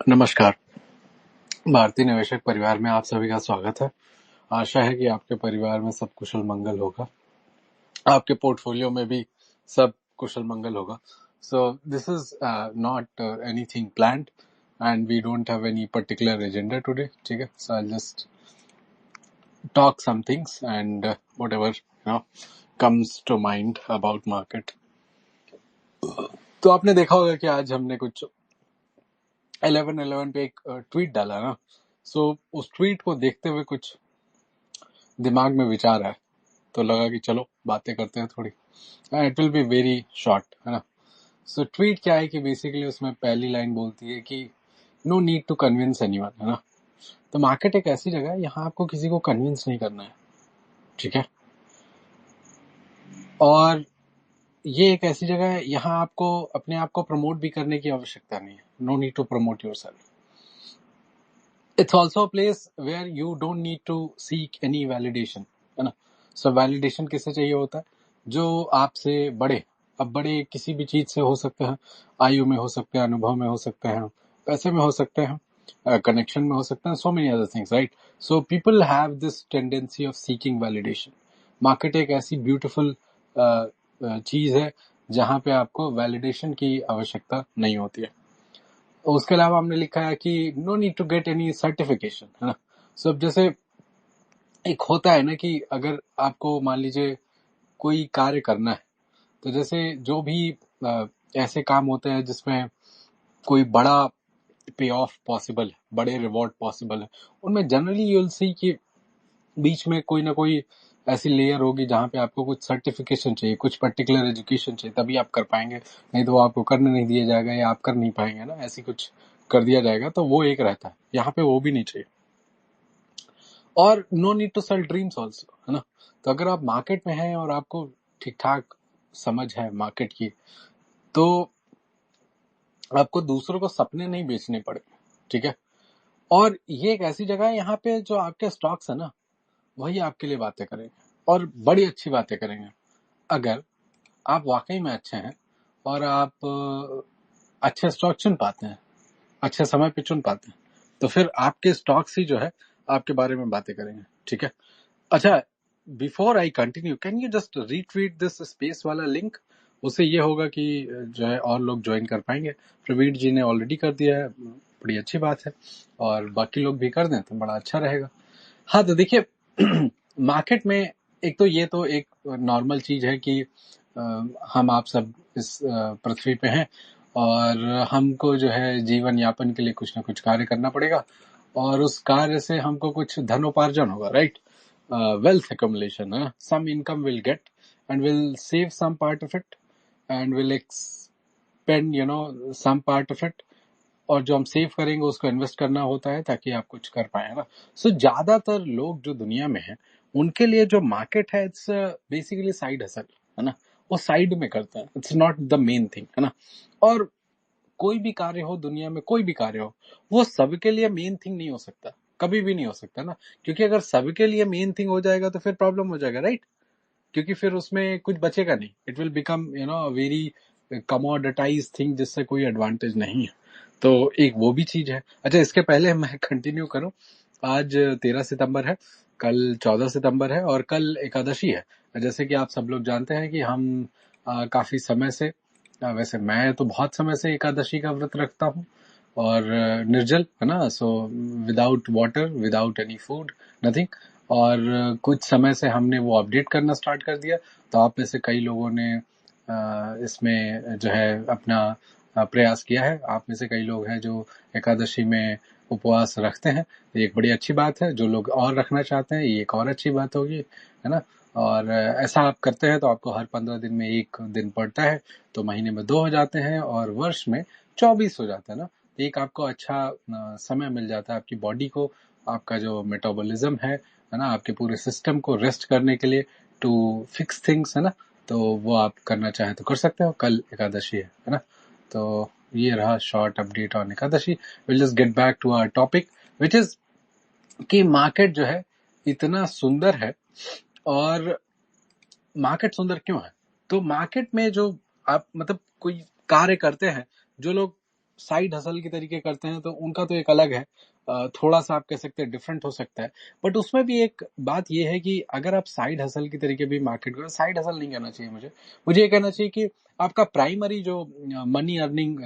नमस्कार। भारतीय निवेशक परिवार में आप सभी का स्वागत है। आशा है कि आपके परिवार में सब कुशल मंगल होगा, आपके पोर्टफोलियो में भी सब कुशल मंगल होगा। So this is not anything planned and we don't have any particular agenda today, ठीक है। So I just talk some things and whatever comes to mind about market. तो आपने देखा होगा कि आज हमने कुछ 11:11 पे एक ट्वीट डाला ना। सो उस ट्वीट को देखते हुए कुछ दिमाग में विचार आया, तो लगा कि चलो बातें करते हैं थोड़ी। It will be very short, है ना। सो ट्वीट क्या है कि बेसिकली उसमें पहली लाइन बोलती है कि no need to convince anyone, है ना। तो मार्केट एक ऐसी जगह है, यहाँ आपको किसी को कन्विंस नहीं करना है, ठीक है। और ये एक ऐसी जगह है, यहाँ आपको अपने आप को प्रमोट भी करने की आवश्यकता नहीं है। No need to promote yourself. It's also a place where you don't need to seek any validation, है ना। सो वैलिडेशन किससे चाहिए होता है? जो आपसे बड़े, अब बड़े किसी भी चीज से हो सकते हैं, आयु में हो सकते हैं, अनुभव में हो सकते हैं, पैसे में हो सकते हैं, कनेक्शन में हो सकते हैं, so many other things, right. So people have this tendency of seeking validation. Market एक ऐसी ब्यूटिफुल चीज है जहां पे आपको वैलिडेशन की आवश्यकता नहीं होती है। उसके अलावा हमने लिखा है कि no need to get any certification, है ना। सो अब जैसे एक होता है ना कि अगर आपको मान लीजिए कोई कार्य करना है, तो जैसे जो भी ऐसे काम होते हैं जिसमें कोई बड़ा पे ऑफ पॉसिबल है, बड़े रिवॉर्ड पॉसिबल है, उनमें जनरली यू विल सी कि बीच में कोई ना कोई ऐसी लेयर होगी जहां पे आपको कुछ सर्टिफिकेशन चाहिए, कुछ पर्टिकुलर एजुकेशन चाहिए, तभी आप कर पाएंगे, नहीं तो वो आपको करने नहीं दिया जाएगा या आप कर नहीं पाएंगे ना, ऐसी कुछ कर दिया जाएगा। तो वो एक रहता है, यहाँ पे वो भी नहीं चाहिए। और no need to sell dreams also, है ना। तो अगर आप मार्केट में हैं और आपको ठीक ठाक समझ है मार्केट की, तो आपको दूसरों को सपने नहीं बेचने पड़े, ठीक है। और ये एक ऐसी जगह है यहाँ पे जो आपके स्टॉक्स है ना, वही आपके लिए बातें करेंगे और बड़ी अच्छी बातें करेंगे। अगर आप वाकई में अच्छे हैं और आप अच्छे स्टॉक चुन पाते हैं, अच्छे समय पे चुन पाते हैं, तो फिर आपके स्टॉक्स ही जो है आपके बारे में बातें करेंगे, ठीक है। अच्छा, before I continue, can you just retweet this space वाला लिंक? उससे ये होगा कि जो है और लोग ज्वाइन कर पाएंगे। प्रवीण जी ने ऑलरेडी कर दिया है, बड़ी अच्छी बात है, और बाकी लोग भी कर दें तो बड़ा अच्छा रहेगा। हाँ, तो देखिए मार्केट में एक तो ये तो एक नॉर्मल चीज है कि हम आप सब इस पृथ्वी पे हैं और हमको जो है जीवन यापन के लिए कुछ ना कुछ कार्य करना पड़ेगा, और उस कार्य से हमको कुछ धनोपार्जन होगा, राइट। वेल्थ accumulation, है, some income will get and will save some part of it and will expend some part of it, और जो हम सेव करेंगे उसको इन्वेस्ट करना होता है ताकि आप कुछ कर पाए, है ना। सो ज्यादातर लोग जो दुनिया में हैं उनके लिए जो मार्केट है इट्स बेसिकली साइड हसल, है ना। वो साइड में करते हैं, it's not the main thing, है ना। और कोई भी कार्य हो दुनिया में, कोई भी कार्य हो, वो सबके लिए मेन थिंग नहीं हो सकता, कभी भी नहीं हो सकता ना। क्योंकि अगर सबके लिए मेन थिंग हो जाएगा तो फिर प्रॉब्लम हो जाएगा, राइट। क्योंकि फिर उसमें कुछ बचेगा नहीं, it will become very commoditise thing जिससे कोई एडवांटेज नहीं है। तो एक वो भी चीज है। अच्छा, इसके पहले मैं कंटिन्यू करूं, आज 13 सितंबर है, कल 14 सितंबर है और कल एकादशी है। जैसे कि आप सब लोग जानते हैं कि हम काफी समय से, वैसे मैं तो बहुत समय से एकादशी का व्रत रखता हूँ, और निर्जल, है ना। So without water, without any food, nothing. और कुछ समय से हमने वो अपडेट करना स्टार्ट कर दिया। तो आप में से कई लोगों ने इसमें जो है अपना प्रयास किया है। आप में से कई लोग हैं जो एकादशी में उपवास रखते हैं, ये एक बड़ी अच्छी बात है। जो लोग और रखना चाहते हैं, ये एक और अच्छी बात होगी, है ना। और ऐसा आप करते हैं तो आपको हर 15 दिन में एक दिन पड़ता है, तो महीने में 2 हो जाते हैं और वर्ष में 24 हो जाता है ना। एक आपको अच्छा समय मिल जाता है आपकी बॉडी को, आपका जो मेटाबॉलिज्म है ना, आपके पूरे सिस्टम को रेस्ट करने के लिए, टू फिक्स थिंग्स, है ना। तो वो आप करना चाहें तो कर सकते हो। कल एकादशी है ना। तो ये रहा short update on Ekadashi. Will just get back to our topic which is कि मार्केट जो है इतना सुंदर है। और मार्केट सुंदर क्यों है? तो मार्केट में जो आप मतलब कोई कार्य करते हैं, जो लोग साइड हसल के तरीके करते हैं तो उनका तो एक अलग है, थोड़ा सा आप कह सकते हैं डिफरेंट हो सकता है। बट उसमें भी एक बात ये है कि अगर आप साइड हसल के तरीके भी मार्केट को, साइड हसल नहीं कहना चाहिए मुझे, मुझे ये कहना चाहिए कि आपका प्राइमरी जो मनी अर्निंग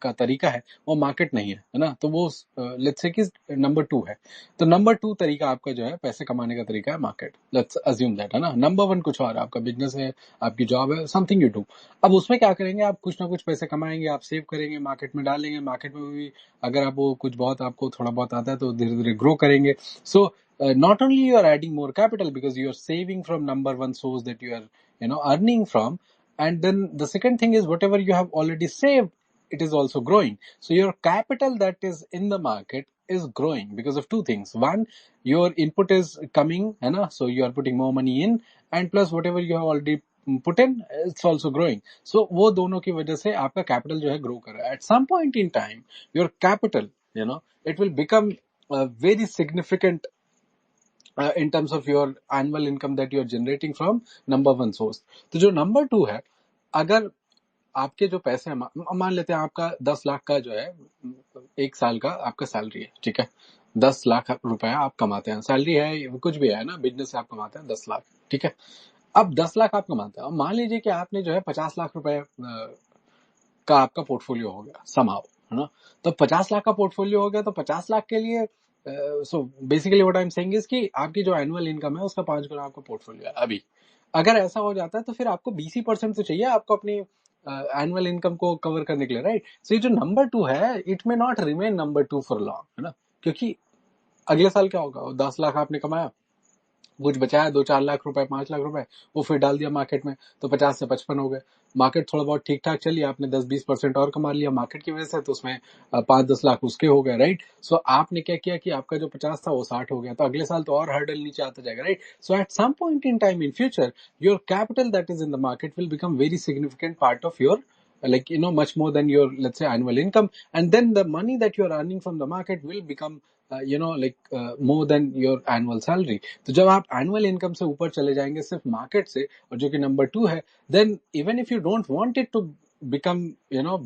का तरीका है वो मार्केट नहीं है ना, तो वो लेट्स से कि नंबर 2 है। तो नंबर 2 तरीका आपका जो है पैसे कमाने का तरीका है मार्केट, लेट्स अज्यूम दैट, है ना। नंबर 1 कुछ और, आपका बिजनेस है, आपकी जॉब है, समथिंग यू डू। अब उसमें क्या करेंगे आप, कुछ ना कुछ पैसे कमाएंगे, आप सेव करेंगे, मार्केट में डालेंगे, मार्केट में भी अगर आप वो कुछ बहुत आपको थोड़ा बहुत आता है तो धीरे धीरे ग्रो करेंगे। सो not only you are adding more capital because you are saving from number 1 source that you are earning from, and then the second thing is whatever you have already saved, it is also growing. So your capital that is in the market is growing because of two things. One, your input is coming, है ना, so you are putting more money in, and plus whatever you have already put in, it's also growing. So वो दोनों की वजह से आपका capital जो है grow कर रहा है. At some point in time your capital, it will become very significant in terms of your annual income that you are generating from number 1 source. तो जो number 2 है, अगर आपके जो पैसे हैं, मान लेते हैं आपका 10 लाख का जो है एक साल का आपका सैलरी है, ठीक है, 10 लाख रुपए आप कमाते हैं, सैलरी है कुछ भी है ना, बिजनेस से आप कमाते हैं 10 लाख, ठीक है। अब 10 लाख आप कमाते हैं, अब मान लीजिए कि आपने जो है 50 लाख रुपए का आपका पोर्टफोलियो हो गया समाओ, है ना। तो 50 लाख का पोर्टफोलियो हो गया तो 50 लाख के लिए so basically what I am saying is कि आपकी जो एनुअल इनकम है उसका 5 गुना आपका पोर्टफोलियो है अभी। अगर ऐसा हो जाता है तो फिर आपको 20% तो चाहिए आपको अपनी एनुअल इनकम को कवर करने के लिए, राइट। सो ये जो नंबर 2 है, it may not remain number 2 for long, है ना, क्योंकि अगले साल क्या होगा, 10 लाख आपने कमाया, कुछ बचाया 2-4 लाख रुपए, 5 लाख रुपए, वो फिर डाल दिया मार्केट में, तो 50 से 55 हो गए। मार्केट थोड़ा बहुत ठीक ठाक चली, आपने 10-20% और कमा लिया मार्केट की वजह से, तो उसमें 5-10 लाख उसके हो गए, राइट। सो आपने क्या किया कि आपका जो 50 था वो 60 हो गया, तो अगले साल तो और हर्डल नीचे आता जाएगा, right. So at some point in time in future your capital that is in the market will become very significant part of your, like much more than your, let's say, annual income, and then the money that you are earning from the market will become more than your annual salary. तो जब आप annual income से ऊपर चले जाएंगे सिर्फ market से, और जो कि number 2 है, then even if you don't want it to become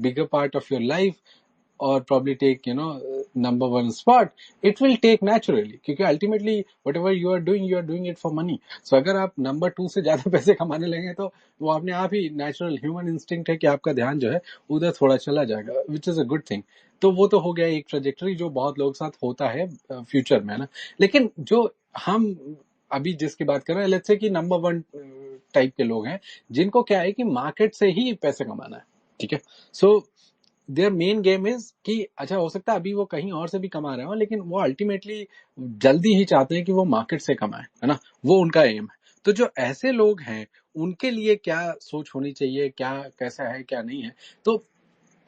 bigger part of your life or probably take number 1 spot, it will take naturally, क्योंकि ultimately whatever you are doing it for money. So अगर आप number 2 से ज्यादा पैसे कमाने लगे तो वो अपने आप ही natural human instinct है कि आपका ध्यान जो है उधर थोड़ा चला जाएगा, which is a good thing. तो वो तो हो गया एक ट्रेजेक्टरी जो बहुत लोगों के साथ होता है फ्यूचर में, है ना। लेकिन जो हम अभी जिसकी बात कर रहे हैं, लेट्स से कि नंबर 1 टाइप के लोग हैं जिनको क्या है कि मार्केट से ही पैसे कमाना है, ठीक है। So their main game is कि अच्छा हो सकता है अभी वो कहीं और से भी कमा रहे हो, लेकिन वो अल्टीमेटली जल्दी ही चाहते हैं कि वो मार्केट से कमाए, है ना, वो उनका एम है। तो जो ऐसे लोग हैं उनके लिए क्या सोच होनी चाहिए, क्या कैसा है क्या नहीं है, तो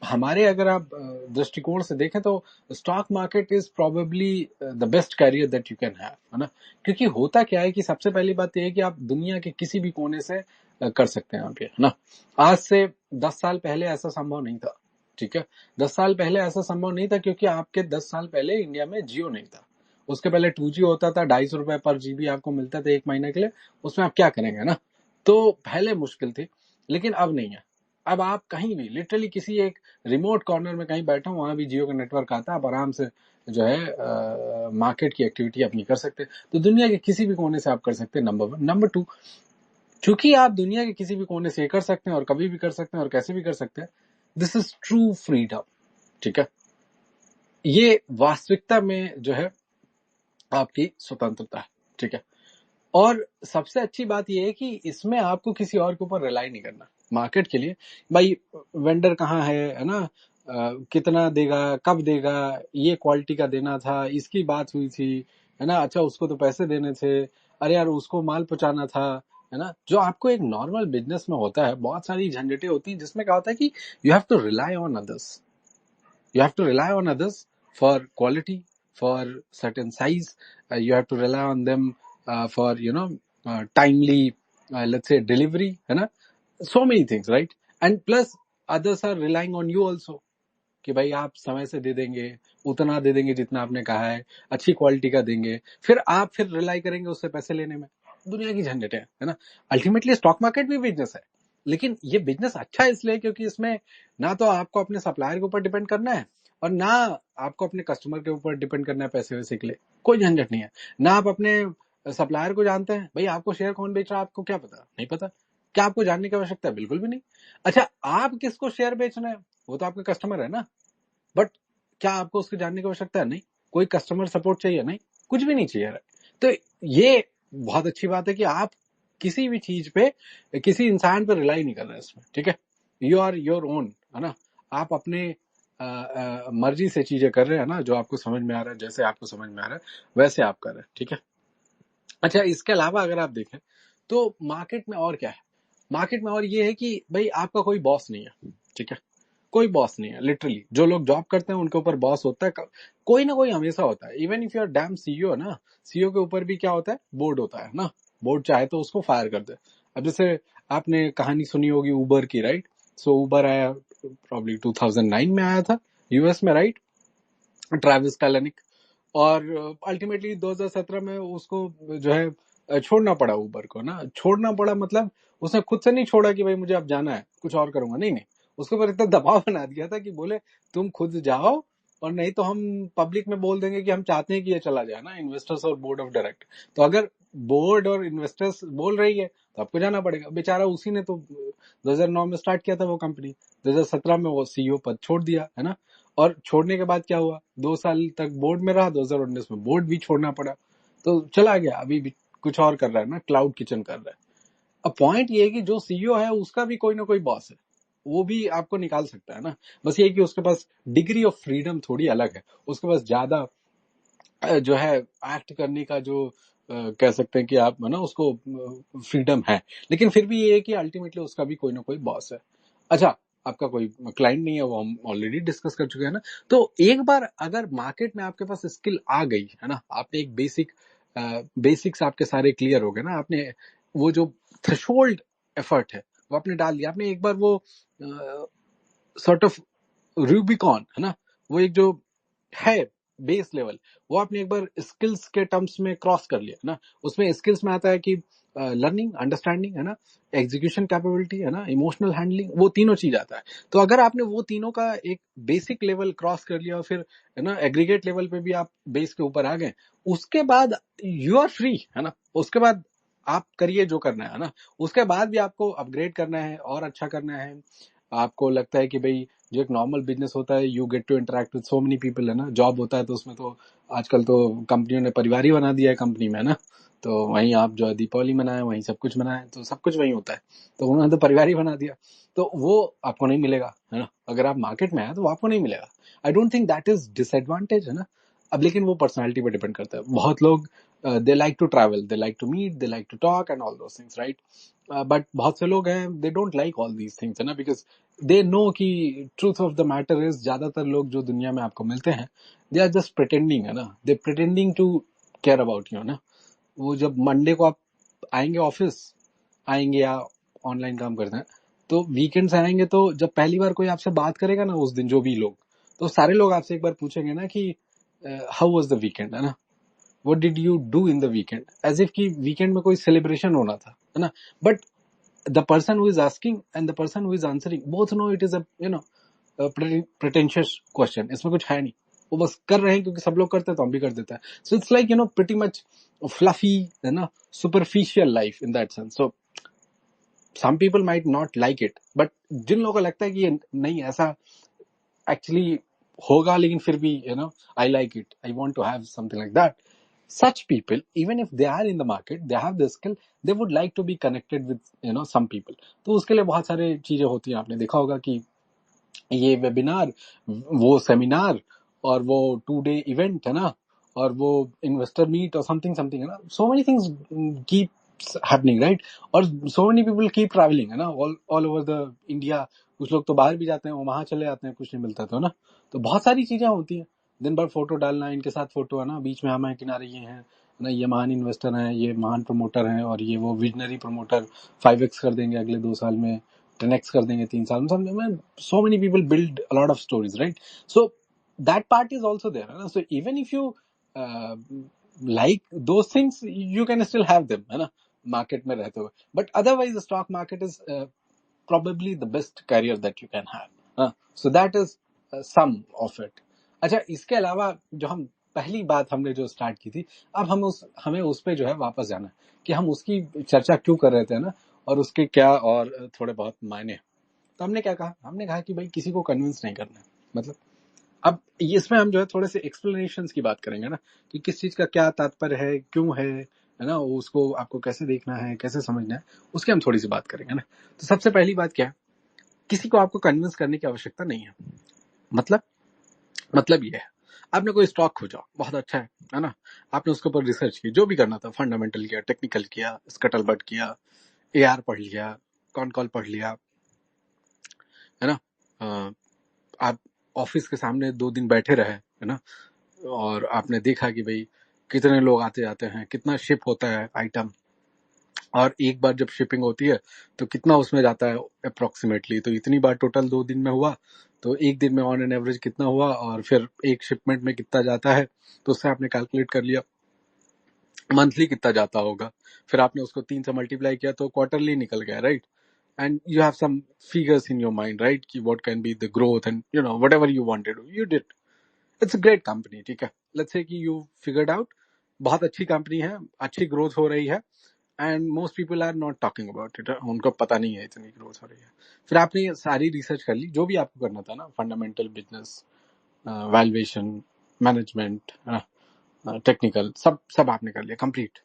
हमारे अगर आप दृष्टिकोण से देखें तो stock market is probably the best career that you can have, है ना। क्योंकि होता क्या है कि सबसे पहली बात यह है कि आप दुनिया के किसी भी कोने से कर सकते हैं आप ये, है ना। आज से 10 साल पहले ऐसा संभव नहीं था, ठीक है। 10 साल पहले ऐसा संभव नहीं था क्योंकि आपके 10 साल पहले इंडिया में जियो नहीं था। उसके पहले 2G होता था, 250 रुपए पर जीबी आपको मिलता था 1 महीने के लिए, उसमें आप क्या करेंगे ना। तो पहले मुश्किल थी, लेकिन अब नहीं है। अब आप कहीं भी लिटरली किसी एक रिमोट कॉर्नर में कहीं बैठा हूं, वहां भी जियो का नेटवर्क आता है, आप आराम से जो है मार्केट की एक्टिविटी अपनी कर सकते हैं। तो दुनिया के किसी भी कोने से आप कर सकते हैं, नंबर 1। नंबर 2, चूंकि आप दुनिया के किसी भी कोने से कर सकते हैं और कभी भी कर सकते हैं और कैसे भी कर सकते हैं, दिस इज ट्रू फ्रीडम, ठीक है। ये वास्तविकता में जो है आपकी स्वतंत्रता है, ठीक है। और सबसे अच्छी बात यह है कि इसमें आपको किसी और के ऊपर रिलाई नहीं करना मार्केट के लिए। भाई वेंडर कहाँ है ना, कितना देगा, कब देगा, ये क्वालिटी का देना था, इसकी बात हुई थी, है ना, अच्छा उसको तो पैसे देने थे, अरे यार उसको माल पहुंचाना था, है ना। जो आपको एक नॉर्मल बिजनेस में होता है, बहुत सारी झंझटें होती हैं जिसमें क्या होता है कि you have to rely on others, you have to rely on others for quality, for certain size, you have to rely on them for timely let's say delivery, है ना, so many things, right? And plus others are relying on you also कि भाई आप समय से दे देंगे, उतना दे देंगे जितना आपने कहा है, अच्छी क्वालिटी का देंगे, फिर आप फिर रिलाई करेंगे उससे पैसे लेने में। दुनिया की झंझट है ना। अल्टीमेटली स्टॉक मार्केट भी बिजनेस है, लेकिन ये बिजनेस अच्छा है इसलिए क्योंकि इसमें ना तो आपको अपने सप्लायर के ऊपर डिपेंड करना है और ना आपको अपने कस्टमर के ऊपर डिपेंड करना है पैसे वैसे के लिए, कोई झंझट नहीं है। ना आप अपने सप्लायर को जानते हैं, भाई आपको शेयर कौन बेच रहा है आपको क्या पता, नहीं पता। क्या आपको जानने की आवश्यकता है? बिल्कुल भी नहीं। अच्छा, आप किसको शेयर बेचना है वो तो आपका कस्टमर है ना, बट क्या आपको उसको जानने की आवश्यकता है? नहीं। कोई कस्टमर सपोर्ट चाहिए? नहीं, कुछ भी नहीं चाहिए। तो ये बहुत अच्छी बात है कि आप किसी भी चीज पे किसी इंसान पे रिलाई नहीं कर रहे हैं इसमें, ठीक है। यू आर योर ओन, है ना। आप अपने मर्जी से चीजें कर रहे हैं ना, जो आपको समझ में आ रहा है, जैसे आपको समझ में आ रहा है वैसे आप कर रहे हैं, ठीक है। अच्छा, इसके अलावा अगर आप देखें तो मार्केट में और क्या है, मार्केट में और ये है कि भाई आपका कोई बॉस नहीं है, ठीक है। कोई बॉस नहीं है, लिटरली जो लोग जॉब करते हैं उनके ऊपर बॉस होता है, कोई ना कोई हमेशा होता है। Even if you are damn CEO ना, सीईओ के ऊपर भी क्या होता है, बोर्ड होता है ना। बोर्ड चाहे तो उसको फायर कर दे। अब जैसे आपने कहानी सुनी होगी उबर की, राइट। सो उबर आया प्रॉब्ली 2009 में आया था यूएस में, राइट, ट्रैविस कैलेनिक। और अल्टीमेटली 2017 में उसको जो है छोड़ना पड़ा उबर को ना। छोड़ना पड़ा मतलब उसने खुद से नहीं छोड़ा कि भाई मुझे अब जाना है, कुछ और करूंगा, नहीं नहीं। उसके ऊपर इतना दबाव बना दिया था कि बोले तुम खुद जाओ, और नहीं तो हम पब्लिक में बोल देंगे कि हम चाहते हैं कि ये चला जाए ना, इन्वेस्टर्स और बोर्ड ऑफ डायरेक्टर। तो अगर बोर्ड और इन्वेस्टर्स बोल रही है तो आपको जाना पड़ेगा। बेचारा उसी ने तो 2009 में स्टार्ट किया था वो कंपनी, 2017 में वो सीईओ पद छोड़ दिया, है ना। और छोड़ने के बाद क्या हुआ, 2 साल तक बोर्ड में रहा, 2019 में बोर्ड भी छोड़ना पड़ा, तो चला गया। अभी भी कुछ और कर रहा है ना, क्लाउड किचन कर रहा है। अब पॉइंट ये है कि जो सीईओ है उसका भी कोई ना कोई बॉस है, वो भी आपको निकाल सकता है ना। बस ये कि उसके पास डिग्री ऑफ फ्रीडम थोड़ी अलग है, उसके पास ज्यादा जो है एक्ट करने का जो कह सकते हैं कि आप है ना उसको फ्रीडम है। लेकिन फिर भी ये है कि अल्टीमेटली उसका भी कोई ना कोई बॉस है। अच्छा, आपका कोई क्लाइंट नहीं है, वो हम ऑलरेडी डिस्कस कर चुके हैं ना। तो एक बार अगर मार्केट में आपके पास स्किल आ गई है ना, आपने एक बेसिक्स आपके सारे क्लियर हो गए ना, आपने वो जो थ्रेशोल्ड एफर्ट है वो आपने डाल दिया, आपने एक बार वो सॉर्ट ऑफ रूबिकॉन है ना, वो एक जो है बेस लेवल, वो आपने एक बार स्किल्स के टर्म्स में क्रॉस कर लिया ना। उसमें स्किल्स में आता है कि लर्निंग, अंडरस्टैंडिंग, है ना, एग्जीक्यूशन कैपेबिलिटी, है ना, इमोशनल हैंडलिंग, वो तीनों चीज आता है। तो अगर आपने वो तीनों का एक बेसिक लेवल क्रॉस कर लिया और फिर है ना एग्रीगेट लेवल पे भी आप बेस के ऊपर आ गए, उसके बाद यू आर फ्री, है ना। उसके बाद आप करिए जो करना है ना। उसके बाद भी आपको अपग्रेड करना है और अच्छा करना है। आपको लगता है कि भाई जो एक नॉर्मल बिजनेस होता है, you get to interact with so many people, है ना। जॉब होता है तो उसमें तो आजकल तो कंपनियों ने परिवार ही बना दिया है कंपनी में, है ना। तो वहीं आप जो है दीपावली मनाए, वहीं सब कुछ मनाए, तो सब कुछ वहीं होता है। तो उन्होंने तो परिवार ही बना दिया, तो वो आपको नहीं मिलेगा, है ना। अगर आप मार्केट में आए तो वो आपको नहीं मिलेगा। I don't think that is disadvantage, है ना। अब लेकिन वो पर्सनैलिटी पे डिपेंड करता है। बहुत लोग they like to travel, they like to meet, they like to talk and all those things, right. But बहुत से लोग हैं they don't like all these things, है ना, बिकॉज दे नो कि truth of the matter is ज्यादातर लोग जो दुनिया में आपको मिलते हैं दे आर जस्ट प्रिटेंडिंग, है ना। They pretending to care about you, है ना। वो जब मंडे को आप आएंगे ऑफिस, आएंगे या ऑनलाइन काम करते हैं, तो वीकेंड से आएंगे, तो जब पहली बार कोई आपसे बात करेगा ना उस दिन, जो भी लोग, तो सारे लोग आपसे एक बार पूछेंगे ना कि हाउ वाज द वीकेंड, है ना, what did you do in the weekend, as if कि वीकेंड में कोई सेलिब्रेशन होना था, है ना। But the person who is asking and the person who is answering both know it is a a pretentious question, इसमें कुछ है नहीं। वो बस कर रहे हैं क्योंकि सब लोग करते हैं तो हम भी कर देते हैं। So it's like pretty much fluffy, है ना, superficial life in that sense. So some people might not like it, but जिन लोगों को लगता है कि ये नहीं ऐसा एक्चुअली होगा, लेकिन फिर भी I like it, I want to have something like that, such people, even if they are in the market, they have the skill, they would like to be connected with some people. तो उसके लिए बहुत सारे चीजें होती हैं। आपने देखा होगा कि ये वेबिनार, वो सेमिनार, और वो 2 day इवेंट, है ना, और वो इन्वेस्टर मीट और समथिंग समथिंग, है ना। So many things keep happening, right. और so many people keep travelling, है ना, ऑल ओवर द इंडिया। कुछ लोग तो बाहर भी जाते हैं, वो वहां चले जाते हैं, कुछ नहीं मिलता तो, है ना। तो बहुत सारी चीजें होती हैं। दिन भर फोटो डालना, इनके साथ फोटो, है ना, बीच में हमारे किनारे ये हैं, है ना, ये महान इन्वेस्टर हैं, ये महान प्रमोटर हैं, और ये वो विजनरी प्रमोटर 5x कर देंगे अगले 2 साल में, 10x कर देंगे 3 साल में, समझ में। So many people build a lot of stories, right? So that part is also there, है ना? So even if you uh, like those things, you can still have them, है ना, मार्केट में रहते हुए। But otherwise stock market is probably the best career that you can have. So that is some of it. अच्छा, इसके अलावा जो हम पहली बात हमने जो स्टार्ट की थी, अब हमें उस पे जो है वापस जाना है कि हम उसकी चर्चा क्यों कर रहे थे ना, और उसके क्या और थोड़े बहुत मायने. तो हमने क्या कहा, हमने कहा कि भाई किसी को कन्विंस नहीं करना है. मतलब अब इसमें हम जो है थोड़े से एक्सप्लेनेशंस की बात करेंगे ना, कि किस चीज का क्या तात्पर्य है, क्यों है ना, उसको आपको कैसे देखना है, कैसे समझना है, उसकी हम थोड़ी सी बात करेंगे ना. तो सबसे पहली बात क्या है, किसी को आपको कन्विंस करने की आवश्यकता नहीं है. मतलब ये है, आपने कोई स्टॉक खोजा, बहुत अच्छा है ना, आपने उसके ऊपर रिसर्च की, जो भी करना था, फंडामेंटल किया, टेक्निकल किया, स्कटलबट किया, एआर पढ़ लिया, कॉल पढ़ लिया, है ना, आप ऑफिस के सामने 2 दिन बैठे रहे, है ना, और आपने देखा कि भाई कितने लोग आते जाते हैं, कितना शिप होता है आइटम, और एक बार जब शिपिंग होती है तो कितना उसमें जाता है अप्रोक्सीमेटली, तो इतनी बार टोटल 2 दिन में हुआ, तो एक दिन में ऑन एन एवरेज कितना हुआ, और फिर एक शिपमेंट में कितना जाता है, तो उससे आपने कैलकुलेट कर लिया मंथली कितना जाता होगा, फिर आपने उसको 3 से मल्टीप्लाई किया तो क्वार्टरली निकल गया, right. And you have some figures in your mind, right, कि what can be the growth and whatever you wanted, you did. It's a great company, ठीक है, लेट्स से कि यू फिगर्ड आउट, बहुत अच्छी company है, अच्छी growth हो रही है, and most people are not talking about it, उनको पता नहीं है इतनी ग्रोथ हो रही है. फिर आपने सारी रिसर्च कर ली, जो भी आपको करना था ना, fundamental, business, valuation, management, technical, सब आपने कर लिया complete,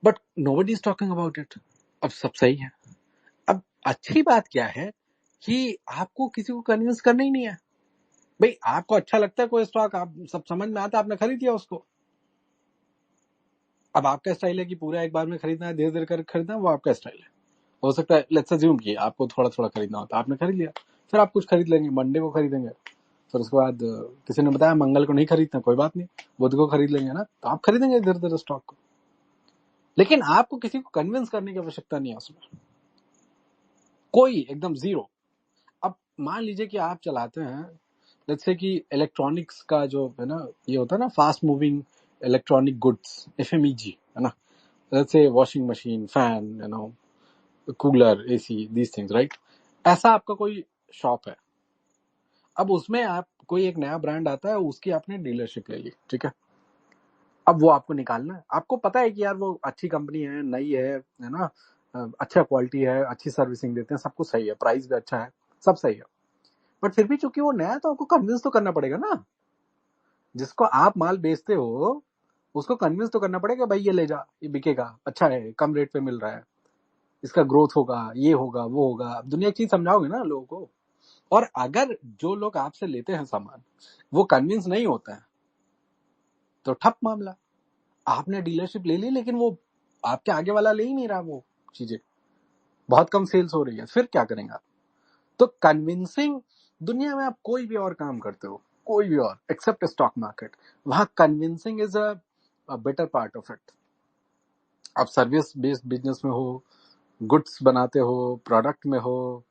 but nobody is talking about it. अब सब सही है. अब अच्छी बात क्या है कि आपको किसी को कन्विंस करना ही नहीं है. भाई आपको अच्छा लगता है कोई स्टॉक, आप सब समझ में आता है, आपने खरीद लिया उसको. अब आपका स्टाइल है कि पूरा एक बार में खरीदना है, धीरे धीरे कर खरीदना है, वो आपका स्टाइल है. हो सकता है लेट्स अज्यूम कि आपको थोड़ा थोड़ा खरीदना होता है, आपने खरीद लिया, फिर आप कुछ खरीद लेंगे, मंडे को खरीदेंगे, फिर उसके बाद किसी ने बताया मंगल को नहीं खरीदना, कोई बात नहीं, बुध को खरीद लेंगे ना, तो आप खरीदेंगे धीरे धीरे स्टॉक को. लेकिन आपको किसी को कन्विंस करने की आवश्यकता नहीं है उसमें, कोई एकदम जीरो. अब मान लीजिए कि आप चलाते हैं, लेट्स से कि इलेक्ट्रॉनिक्स का जो है ना, ये होता है ना, fast moving electronic goods, FMEG, है ना, let's say washing machine, fan, cooler, AC, these things, right. ऐसा आपका कोई शॉप है. अब उसमें आप कोई एक नया ब्रांड आता है, उसकी आपने डीलरशिप ले ली, ठीक है. अब वो आपको निकालना है, आपको पता है कि यार वो अच्छी कंपनी है, नई है ना, अच्छा क्वालिटी है, अच्छी सर्विसिंग देते हैं, सब कुछ सही है, प्राइस भी अच्छा है, सब सही है, बट फिर भी चूंकि वो नया है तो आपको कन्विंस तो करना पड़ेगा ना. जिसको आप माल बेचते हो उसको कन्विंस तो करना पड़ेगा, भाई ये ले जा, ये बिकेगा, अच्छा है, कम रेट पे मिल रहा है, इसका ग्रोथ होगा, ये होगा, वो होगा. अब दुनिया की चीज समझाओगे ना लोगों को. और अगर जो लोग आपसे लेते हैं सामान वो कन्विंस नहीं होता है तो ठप मामला. आपने डीलरशिप ले ली लेकिन वो आपके आगे वाला ले ही नहीं रहा, वो चीजें बहुत कम सेल्स हो रही है, फिर क्या करेंगे आप. तो कन्विंसिंग, दुनिया में आप कोई भी और काम करते हो, कोई भी और एक्सेप्ट स्टॉक मार्केट, वहां convincing is a better part of it. आप सर्विस बेस्ड बिजनेस में हो, गुड्स बनाते हो, प्रोडक्ट में हो,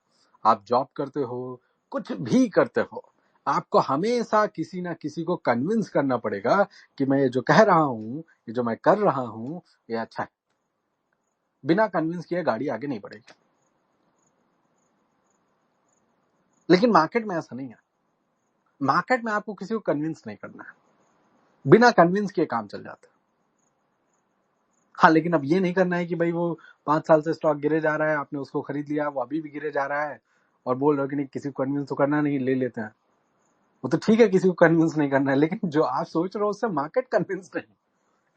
आप जॉब करते हो, कुछ भी करते हो, आपको हमेशा किसी ना किसी को कन्विंस करना पड़ेगा कि मैं ये जो कह रहा हूं, ये जो मैं कर रहा हूं, ये अच्छा है. बिना कन्विंस किए गाड़ी आगे नहीं बढ़ेगी. लेकिन मार्केट में ऐसा नहीं है. मार्केट में आपको किसी को कन्विंस नहीं करना है, बिना कन्विंस किए काम चल जाता है. हाँ, लेकिन अब ये नहीं करना है कि भाई वो 5 साल से स्टॉक गिरे जा रहा है, आपने उसको खरीद लिया, वो अभी भी गिरे जा रहा है, और बोल रहे हो कि नहीं किसी को कन्विंस तो करना नहीं, ले लेते हैं. वो तो ठीक है किसी को कन्विंस नहीं करना है, लेकिन जो आप सोच रहे हो उससे मार्केट कन्विंस नहीं.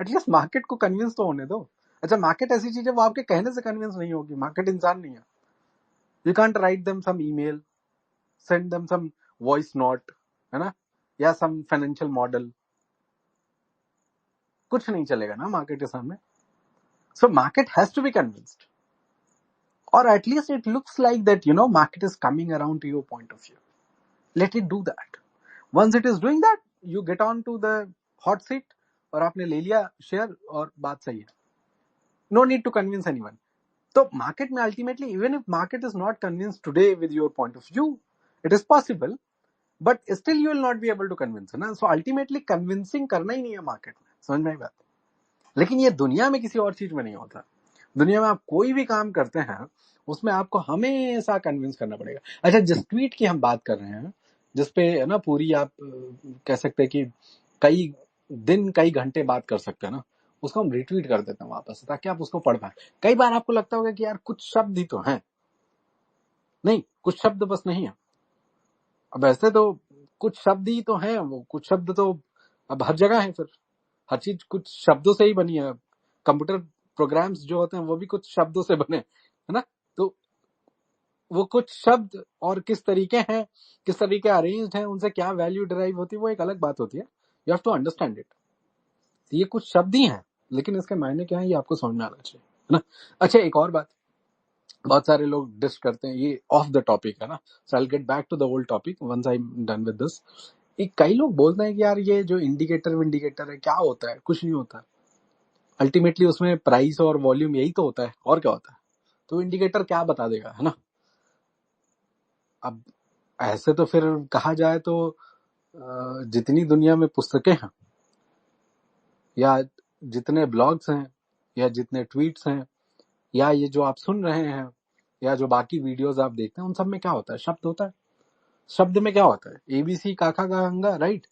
एटलीस्ट मार्केट को कन्विंस तो होने दो. अच्छा, मार्केट ऐसी चीज है वो आपके कहने से कन्विंस नहीं होगी, मार्केट इंसान नहीं है. You can't write them some email, send them some voice note, है ना, या सम फाइनेंशियल मॉडल, कुछ नहीं चलेगा ना मार्केट के सामने. So market has to be convinced, or at least it looks like that market is coming around to your point of view. Let it do that. Once it is doing that, you get on to the hot seat और आपने ले लिया share और बात सही है. No need to convince anyone. तो market में ultimately, even if market is not convince today with your point of view, it is possible, but still you will not be able to convince, है ना. So ultimately convincing करना ही नहीं है market में, समझ में आई बात. लेकिन ये दुनिया में किसी और चीज में नहीं होता. दुनिया में आप कोई भी काम करते हैं उसमें आपको हमेशा कन्विंस करना पड़ेगा। अच्छा, जिस ट्वीट की हम बात कर रहे हैं, जिसपे है ना पूरी आप कह सकते हैं कि कई दिन कई घंटे बात कर सकते हैं ना, उसको हम रिट्वीट कर देते हैं वापस ताकि आप उसको पढ़ पाए। कई बार आपको लगता होगा कि यार कुछ शब्द ही तो हैं, नहीं कुछ शब्द बस नहीं है। अब ऐसे तो कुछ शब्द ही तो हैं, वो कुछ शब्द तो अब हर जगह है, फिर हर चीज कुछ शब्दों से ही बनी है। कंप्यूटर प्रोग्राम्स जो होते हैं वो भी कुछ शब्दों से बने, है ना। तो वो कुछ शब्द और किस तरीके हैं, किस तरीके अरेंज्ड हैं, उनसे क्या वैल्यू डिराइव होती है, वो एक अलग बात होती है। You have to understand it. ये कुछ शब्द ही हैं, लेकिन इसके मायने क्या है ये आपको समझ में आना चाहिए, है ना। अच्छा, एक और बात, बहुत सारे लोग डिस करते हैं, ये ऑफ द टॉपिक है ना, so I will get back to the old topic once I am done with this. कई लोग बोलते हैं कि यार ये जो इंडिकेटर है क्या होता है, कुछ नहीं होता है। अल्टीमेटली उसमें प्राइस और वॉल्यूम यही तो होता है, और क्या होता है। तो इंडिकेटर क्या बता देगा, है ना। अब ऐसे तो फिर कहा जाए तो जितनी दुनिया में पुस्तकें हैं, या जितने ब्लॉग्स हैं, या जितने ट्वीट्स हैं, या ये जो आप सुन रहे हैं, या जो बाकी वीडियोस आप देखते हैं, उन सब में क्या होता है, शब्द होता है। शब्द में क्या होता है, एबीसी काका का अंगा, राइट।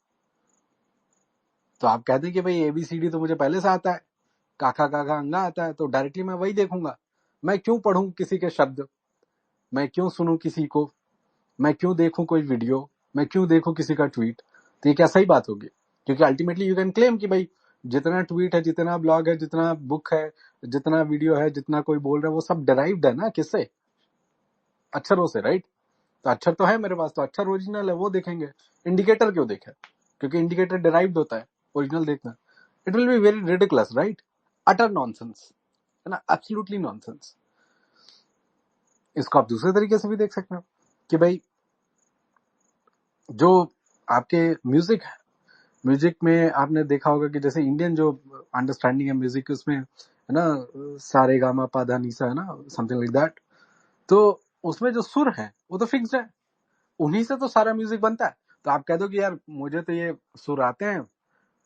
तो आप कहते हैं कि भाई एबीसीडी तो मुझे पहले से आता है, काका काका अंगा आता है, तो डायरेक्टली मैं वही देखूंगा। मैं क्यों पढ़ूं किसी के शब्द, मैं क्यों सुनूं किसी को, मैं क्यों देखूं कोई वीडियो, मैं क्यों देखूं किसी का ट्वीट। तो ये क्या सही बात होगी? क्योंकि अल्टीमेटली यू कैन क्लेम कि भाई जितना ट्वीट है, जितना ब्लॉग है, जितना बुक है, जितना वीडियो है, जितना कोई बोल रहा है, वो सब डिराइव्ड है ना, किससे, अक्षरों से, राइट। तो अक्षर तो है मेरे पास, तो अक्षर ओरिजिनल है, वो देखेंगे। इंडिकेटर क्यों देखे? क्योंकि इंडिकेटर डिराइव्ड होता है, ओरिजिनल देखना। It will be very ridiculous, right. Utter nonsense, है ना, एब्सोल्युटली नॉनसेंस। इसको आप दूसरे तरीके से भी देख सकते हैं कि भाई जो आपके म्यूजिक है, म्यूजिक में आपने देखा होगा कि जैसे इंडियन जो अंडरस्टैंडिंग है म्यूजिक की, उसमें है ना सारे गामा पाधा नीसा, है ना, समथिंग लाइक दैट। तो उसमें जो सुर है वो तो फिक्स्ड है, उन्हीं से तो सारा म्यूजिक बनता है। तो आप कह दो कि यार मुझे तो ये सुर आते हैं,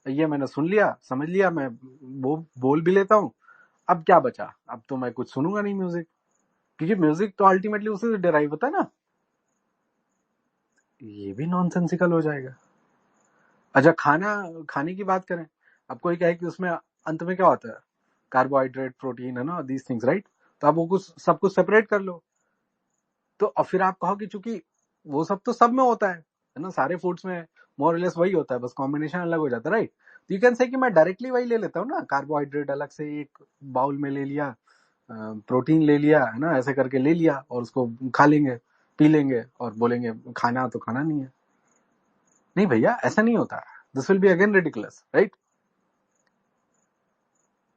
ये मैंने सुन लिया, समझ लिया, मैं वो बोल भी लेता हूँ, अब क्या बचा, अब तो मैं कुछ सुनूंगा नहीं म्यूजिक, क्योंकि म्यूजिक तो अल्टीमेटली उसी से डिराइव होता है ना। ये भी नॉनसेंसिकल हो जाएगा। अच्छा, खाने की बात करें, अब कोई कहे कि उसमें अंत में क्या होता है, कार्बोहाइड्रेट, प्रोटीन, है ना, दीज थिंग्स, राइट। तो आप वो कुछ सब कुछ सेपरेट कर लो। तो और फिर आप कहो कि चूंकि वो सब तो सब में होता है ना, सारे फूड्स में मोर लेस वही होता है, बस कॉम्बिनेशन अलग हो जाता है, राइट। तो यू कैन से कि मैं डायरेक्टली वही ले लेता हूँ ना, कार्बोहाइड्रेट अलग से एक बाउल में ले लिया, प्रोटीन ले लिया, है ना, ऐसे करके ले लिया, और उसको खा लेंगे, पी लेंगे, और बोलेंगे खाना तो खाना नहीं है। नहीं भैया, ऐसा नहीं होता। This will be again ridiculous, right.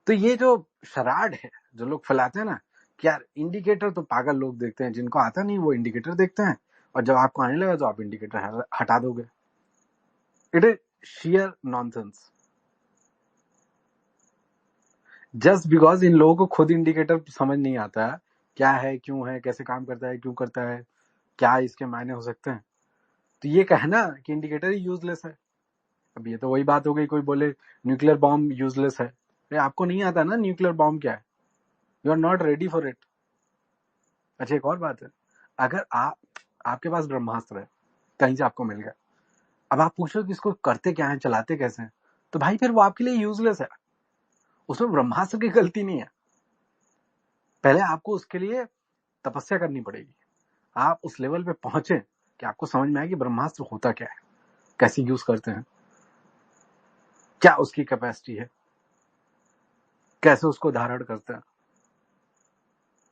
तो ये जो शराड है जो लोग फैलाते हैं ना कि यार इंडिकेटर तो पागल लोग देखते हैं, जिनको आता नहीं वो इंडिकेटर देखते हैं, और जब आपको आने लगा तो आप इंडिकेटर हटा दोगे। It is shear nonsense. Just because in लोगों को खुद इंडिकेटर समझ नहीं आता है, क्या है, क्यों है, कैसे काम करता है, क्यों करता है, क्या इसके मायने हो सकते हैं, तो ये कहना कि इंडिकेटर ही यूजलेस है। अब ये तो वही बात हो गई, कोई बोले न्यूक्लियर बॉम्ब यूजलेस है। आपको नहीं आता ना न्यूक्लियर बॉम्ब क्या है, you are not ready for it. अच्छा, एक और बात है, अगर आपके पास ब्रह्मास्त्र है, कहीं से आपको मिल गया, अब आप पूछो कि इसको करते क्या है, चलाते कैसे हैं, तो भाई फिर वो आपके लिए यूजलेस है। उसमें ब्रह्मास्त्र की गलती नहीं है, पहले आपको उसके लिए तपस्या करनी पड़ेगी। आप उस लेवल पे पहुंचे कि आपको समझ में आए कि ब्रह्मास्त्र होता क्या है, कैसे यूज करते हैं, क्या उसकी कैपेसिटी है, कैसे उसको धारण करते हैं।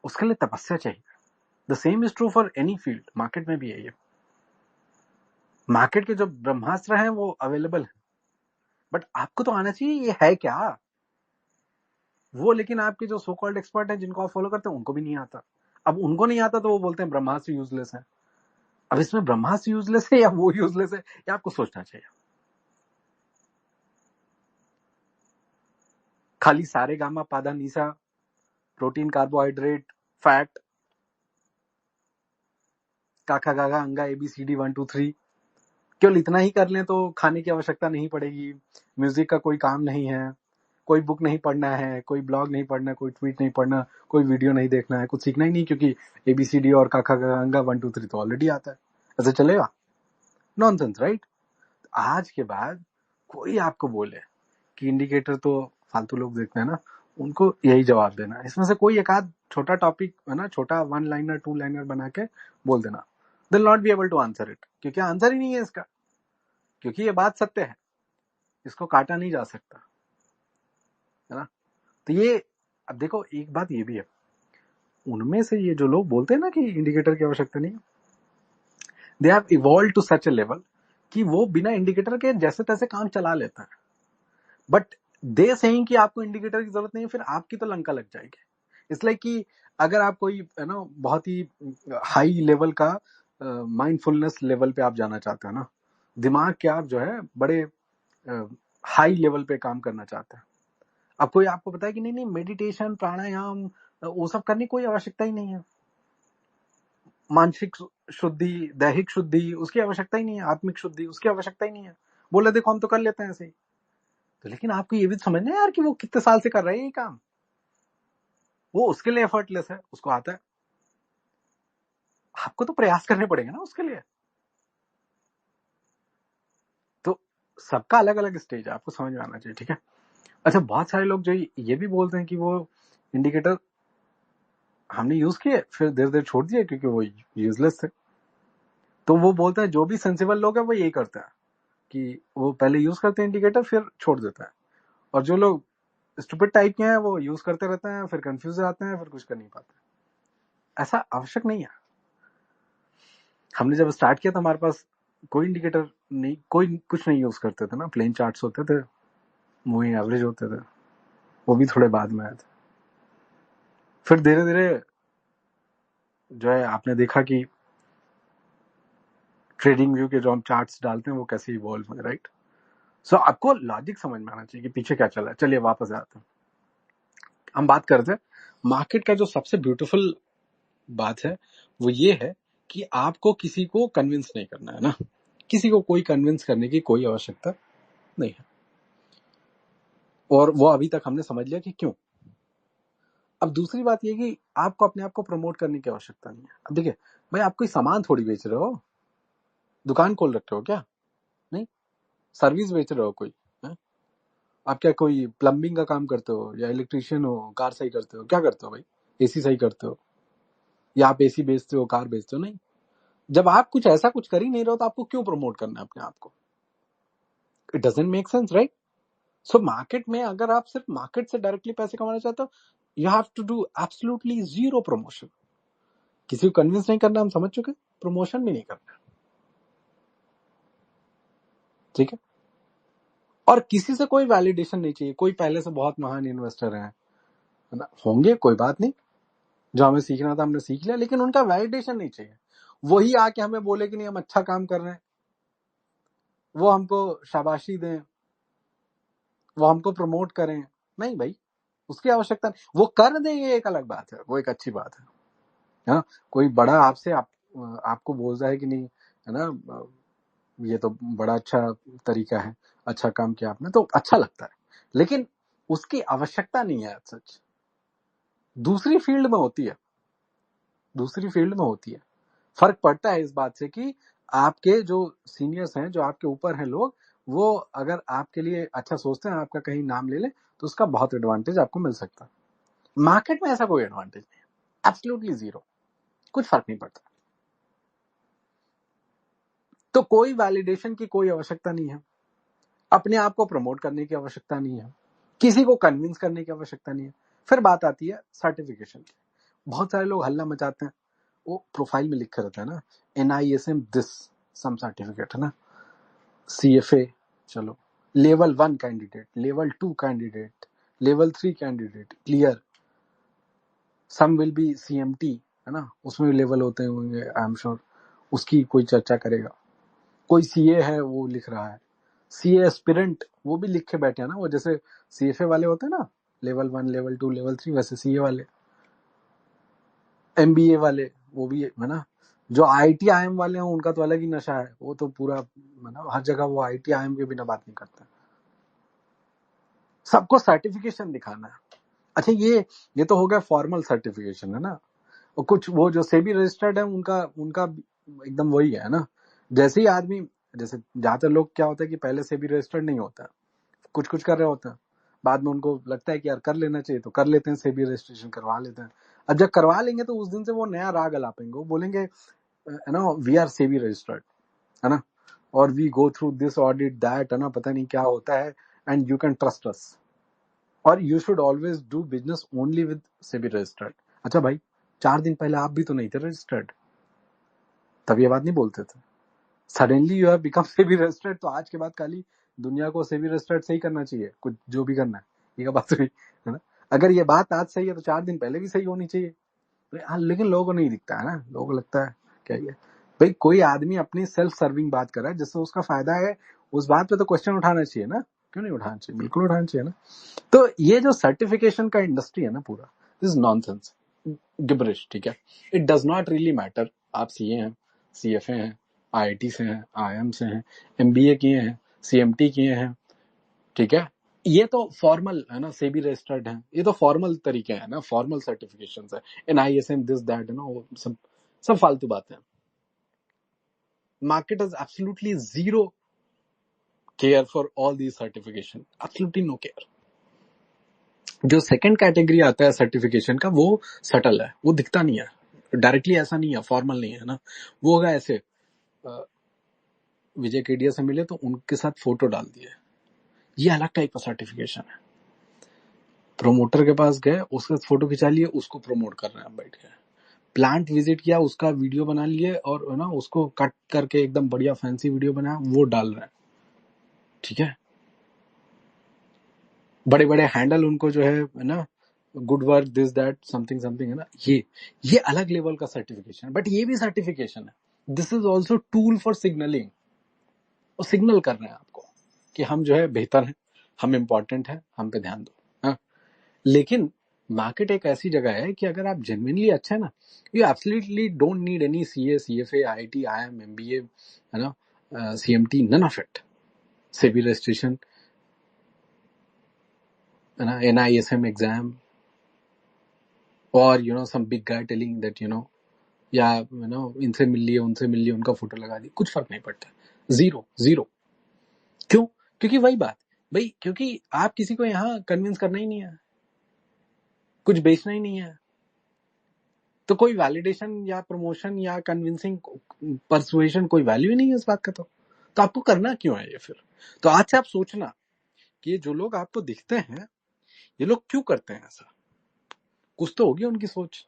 उसके लिए तपस्या चाहिए। The same is true for any field, market में भी है ये। मार्केट के जो ब्रह्मास्त्र हैं वो अवेलेबल है, बट आपको तो आना चाहिए ये है क्या वो। लेकिन आपके जो सो कॉल्ड एक्सपर्ट हैं जिनको आप फॉलो करते हैं, उनको भी नहीं आता। अब उनको नहीं आता तो वो बोलते हैं ब्रह्मास्त्र यूजलेस है। अब इसमें ब्रह्मास्त्र यूजलेस है या वो यूजलेस है, ये आपको सोचना चाहिए। खाली सारे गामा पाधा नीसा, प्रोटीन, कार्बोहाइड्रेट, फैट, काका गागा अंगा ABCD 1 2 3, केवल इतना ही कर लें तो खाने की आवश्यकता नहीं पड़ेगी, म्यूजिक का कोई काम नहीं है, कोई बुक नहीं पढ़ना है, कोई ब्लॉग नहीं पढ़ना, कोई ट्वीट नहीं पढ़ना, कोई वीडियो नहीं देखना है, कुछ सीखना ही नहीं, क्योंकि ABCD और काका गंगा 1 2 3 तो ऑलरेडी आता है। ऐसे चलेगा? Nonsense, right? आज के बाद कोई आपको बोले कि इंडिकेटर तो फालतू लोग देखते हैं ना, उनको यही जवाब देना। इसमें से कोई एक आध छोटा टॉपिक है ना, छोटा 1 लाइनर 2 लाइनर बना के बोल देना, will not be able to answer it, क्योंकि आंसर ही नहीं है इसका, क्योंकि ये बात सत्य है, इसको काटा नहीं जा सकता, है ना? तो ये, अब देखो एक बात ये भी है, उनमें से ये जो लोग बोलते हैं ना कि इंडिकेटर की आवश्यकता नहीं है, they have evolve to such a level कि वो बिना इंडिकेटर के जैसे तैसे काम चला लेता है। बट दे सेइंग कि आपको इंडिकेटर की जरूरत नहीं है, फिर आपकी तो लंका लग जाएगी। इसलिए कि अगर आप कोई है ना बहुत ही हाई लेवल का माइंडफुलनेस लेवल पे आप जाना चाहते हो ना, दिमाग के आप जो है बड़े हाई लेवल पे काम करना चाहते हैं, अब कोई आपको बताए कि नहीं नहीं मेडिटेशन प्राणायाम वो सब करने की कोई आवश्यकता ही नहीं है, मानसिक शुद्धि दैहिक शुद्धि उसकी आवश्यकता ही नहीं है, आत्मिक शुद्धि उसकी आवश्यकता ही नहीं है, बोले देखो हम तो कर लेते हैं ऐसे ही। तो लेकिन आपको ये भी समझना है यार कि वो कितने साल से कर रहे हैं ये काम, वो उसके लिए एफर्टलेस है, उसको आता है, आपको तो प्रयास करने पड़ेंगे ना उसके लिए। तो सबका अलग अलग स्टेज है, आपको समझ में आना चाहिए, ठीक है? अच्छा, बहुत सारे लोग जो ये भी बोलते हैं कि वो इंडिकेटर हमने यूज किए फिर देर देर छोड़ दिए क्योंकि वो यूजलेस थे। तो वो बोलते हैं जो भी सेंसिबल लोग हैं वो यही करते हैं कि वो पहले यूज करते हैं इंडिकेटर फिर छोड़ देता है, और जो लोग स्टूपिड टाइप के हैं वो यूज करते रहते हैं, फिर कंफ्यूज आते हैं, फिर कुछ कर नहीं पाते। ऐसा आवश्यक नहीं है। हमने जब स्टार्ट किया था हमारे पास कोई इंडिकेटर नहीं, कोई कुछ नहीं यूज करते थे ना, प्लेन चार्ट्स होते थे, मूविंग एवरेज होते थे, वो भी थोड़े बाद में आए थे। फिर धीरे धीरे जो है आपने देखा कि ट्रेडिंग व्यू के जो हम चार्ट्स डालते हैं वो कैसे इवॉल्व हुए, राइट? सो आपको लॉजिक समझ में आना चाहिए कि पीछे क्या चला है। चलिए वापस आते हैं, हम बात करते हैं मार्केट का जो सबसे ब्यूटीफुल बात है वो ये है कि आपको किसी को कन्विंस नहीं करना है ना, किसी को कोई कन्विंस करने की कोई आवश्यकता नहीं है, और वो अभी तक हमने समझ लिया कि क्यों। अब दूसरी बात ये कि आपको अपने आप को प्रमोट करने की आवश्यकता नहीं है। अब देखिए भाई, आप कोई सामान थोड़ी बेच रहे हो, दुकान खोल रखे हो क्या? नहीं, सर्विस बेच रहे हो कोई है? आप क्या कोई प्लम्बिंग का काम करते हो या इलेक्ट्रिशियन हो, कार सही करते हो, क्या करते हो भाई? AC सही करते हो या आप AC बेचते हो, कार बेचते हो? नहीं। जब आप कुछ ऐसा कुछ कर ही नहीं रहे हो तो आपको क्यों प्रमोट करना है अपने आप को? It doesn't make sense, right? So market में अगर आप सिर्फ मार्केट से डायरेक्टली पैसे कमाना चाहते हो, you have to do absolutely zero promotion. किसी को कन्विंस नहीं करना, हम समझ चुके, प्रमोशन भी नहीं करना, ठीक है? और किसी से कोई वैलिडेशन नहीं चाहिए। कोई पहले से बहुत महान इन्वेस्टर है ना, होंगे, कोई बात नहीं, जो हमें सीखना था हमने सीख लिया, लेकिन उनका वैलिडेशन नहीं चाहिए। वही आके हमें बोले कि नहीं हम अच्छा काम कर रहे हैं, वो हमको शाबाशी दें, वो हमको प्रमोट करें, नहीं भाई, उसकी आवश्यकता नहीं। वो कर दें ये एक अलग बात है, वो एक अच्छी बात है। हाँ, कोई बड़ा आपसे आपको बोल रहा है कि नहीं, है ना, ये तो बड़ा अच्छा तरीका है, अच्छा काम किया आपने, तो अच्छा लगता है, लेकिन उसकी आवश्यकता नहीं है सच। दूसरी फील्ड में होती है, दूसरी फील्ड में होती है। फर्क पड़ता है इस बात से कि आपके जो सीनियर्स हैं, जो आपके ऊपर हैं लोग, वो अगर आपके लिए अच्छा सोचते हैं, आपका कहीं नाम ले लें, तो उसका बहुत एडवांटेज आपको मिल सकता है। मार्केट में ऐसा कोई एडवांटेज नहीं है, एब्सोल्युटली जीरो, कुछ फर्क नहीं पड़ता। तो कोई वैलिडेशन की कोई आवश्यकता नहीं है, अपने आप को प्रमोट करने की आवश्यकता नहीं है, किसी को कन्विंस करने की आवश्यकता नहीं है। फिर बात आती है सर्टिफिकेशन की। बहुत सारे लोग हल्ला मचाते हैं, वो प्रोफाइल में लिखे रहता है ना, NISM दिस सम सर्टिफिकेट, है ना, CFA, चलो level 1 candidate, level 2 candidate, level 3 candidate clear, some will be CMT, है ना, उसमें लेवल होते होंगे आई एम श्योर, उसकी कोई चर्चा करेगा। कोई CA है वो लिख रहा है, CA एस्पिरेंट वो भी लिख के बैठे हैं ना, वो जैसे CFA वाले होते हैं ना, लेवल 1 लेवल 2 लेवल 3, वैसे CA वाले, MBA वाले वो भी है ना। जो IIT IIM वाले हैं उनका तो अलग ही नशा है, वो तो पूरा, है ना, हर जगह वो IIT IIM के बिना बात नहीं करता। सबको सर्टिफिकेशन दिखाना है। अच्छा ये तो हो गया फॉर्मल सर्टिफिकेशन, है ना। और कुछ वो जो सेबी रजिस्टर्ड है उनका उनका एकदम वही है ना। जैसे ही आदमी, जैसे ज्यादातर लोग क्या होता है कि पहले सेबी रजिस्टर्ड नहीं होता, कुछ कुछ कर रहे होते हैं, बाद में उनको लगता है कि यार कर लेना चाहिए तो कर लेते हैं, सेबी रजिस्ट्रेशन करवा लेते हैं। अब जब करवा लेंगे तो उस दिन से वो नया राग अलापेंगे, वो बोलेंगे है ना, वी आर सेबी रजिस्टर्ड, है ना, और we go through this audit that, है ना, पता नहीं क्या होता है, and you can trust us, और you should always do business only with SEBI registered. अच्छा भाई, 4 दिन पहले आप भी तो नहीं थे रजिस्टर्ड, तब ये बात नहीं बोलते थे। Suddenly you have become SEBI registered, तो आज के बाद खाली दुनिया को सेबी रजिस्टर्ड से ही करना चाहिए, कुछ जो भी करना है। ये बात सही है ना। अगर ये बात आज सही है तो 4 दिन पहले भी सही होनी चाहिए। हाँ, लेकिन लोगों को नहीं दिखता है ना, लोगों को लगता है क्या ये भाई कोई आदमी अपनी सेल्फ सर्विंग बात कर रहा है जिससे उसका फायदा है, उस बात पे तो क्वेश्चन उठाना चाहिए ना। क्यों नहीं उठाना चाहिए, बिल्कुल उठाना चाहिए ना। तो ये जो सर्टिफिकेशन का इंडस्ट्री है ना पूरा, दिस इज नॉनसेंस, गिबरिश, ठीक है। It does not really matter आप सीए हैं, सीएफए हैं, आईआईटी से हैं, आईएम से हैं, एमबीए किए हैं, सीएमटी किए हैं, ठीक है। ये तो फॉर्मल है ना, सेबी रजिस्टर्ड है, ये तो फॉर्मल तरीके हैं ना, फॉर्मल सर्टिफिकेशंस है, एनआईएसएम दिस दैट, है ना, वो सब फालतू बातें हैं। Market is absolutely zero care for all the certification, absolutely no care. जो सेकंड कैटेगरी आता है सर्टिफिकेशन का, वो सटल है, वो दिखता नहीं है डायरेक्टली, ऐसा नहीं है, फॉर्मल नहीं है ना। वो होगा ऐसे, विजय केडिया से मिले तो उनके साथ फोटो डाल दिए, ये अलग टाइप का सर्टिफिकेशन है। प्रोमोटर के पास गए, उसके साथ फोटो खिंचा लिए, उसको प्रमोट कर रहे हैं बैठ के। प्लांट विजिट किया, उसका वीडियो बना लिए और ना उसको कट करके एकदम बढ़िया फैंसी वीडियो बनाया, वो डाल रहे हैं, ठीक है। बड़े बड़े हैंडल उनको जो है ना, good work this that something something, है ना। ये अलग लेवल का सर्टिफिकेशन है, बट ये भी सर्टिफिकेशन है। This is also tool for signalling, और सिग्नल कर रहे हैं आपको कि हम जो है बेहतर हैं, हम इंपॉर्टेंट हैं, हम पे ध्यान दो, हाँ। लेकिन मार्केट एक ऐसी जगह है कि अगर आप जेन्युइनली अच्छे हैं ना, you absolutely don't need any CA, CFA, IIT, IM, MBA, है ना, CMT, none of it, SEBI registration, है ना, एनआईएसएम एग्जाम, और some big guy telling that या इनसे मिल लिए, उनसे मिल लिए, उनका फोटो लगा दी, कुछ फर्क नहीं पड़ता। Zero zero. क्यों? क्योंकि वही बात भाई, क्योंकि आप किसी को यहाँ कन्विंस करना ही नहीं है, कुछ बेचना ही नहीं है, तो कोई वैलिडेशन या प्रमोशन या कन्विंसिंग परसुएशन, कोई वैल्यू ही नहीं है इस बात का। तो आपको करना क्यों है ये फिर? तो आज से आप सोचना कि ये जो लोग आपको दिखते हैं, ये लोग क्यों करते हैं ऐसा। कुछ तो होगी उनकी सोच,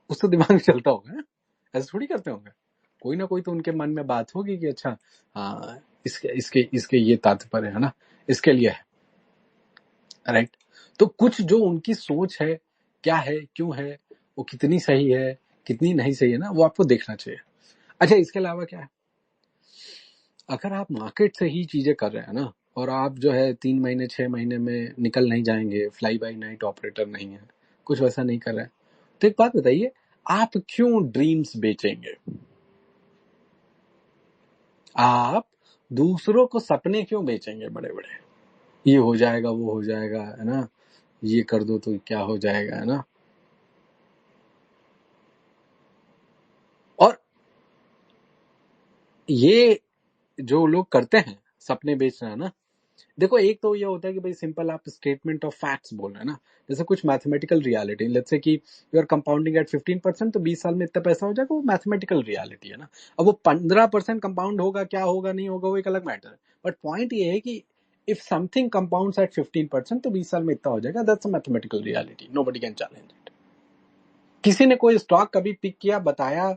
कुछ तो दिमाग में चलता होगा, है? ऐसे थोड़ी करते होंगे, कोई ना कोई तो उनके मन में बात होगी कि अच्छा, हाँ, इसके इसके इसके ये तात्पर्य है ना, इसके लिए है, राइट। तो कुछ जो उनकी सोच है, क्या है, क्यों है, वो कितनी सही है, कितनी नहीं सही है ना, वो आपको देखना चाहिए। अच्छा, इसके अलावा क्या है, अगर आप मार्केट से ही चीजें कर रहे हैं ना, और आप जो है 3 महीने 6 महीने में निकल नहीं जाएंगे, फ्लाई बाय नाइट ऑपरेटर नहीं है, कुछ वैसा नहीं कर रहे हैं, तो एक बात बताइए, आप क्यों ड्रीम्स बेचेंगे? आप दूसरों को सपने क्यों बेचेंगे बड़े बड़े, ये हो जाएगा, वो हो जाएगा, है ना, ये कर दो तो क्या हो जाएगा, है ना। और ये जो लोग करते हैं सपने बेचना, है ना, देखो, एक तो ये होता है कि भाई सिंपल आप स्टेटमेंट ऑफ फैक्ट्स बोल रहे हैं ना, जैसे कुछ मैथमेटिकल रियलिटी, लेट्स से कि यू आर कंपाउंडिंग एट 15%, तो 20 साल में इतना पैसा हो जाएगा, वो मैथमेटिकल रियलिटी है ना। अब वो 15% कंपाउंड होगा, क्या होगा, नहीं होगा, वो एक अलग मैटर है। बट पॉइंट ये है कि इफ समथिंग कंपाउंड्स एट 15%, तो 20 साल में इतना हो जाएगा, that's a mathematical reality, nobody can challenge it. किसी ने कोई स्टॉक कभी पिक किया, बताया,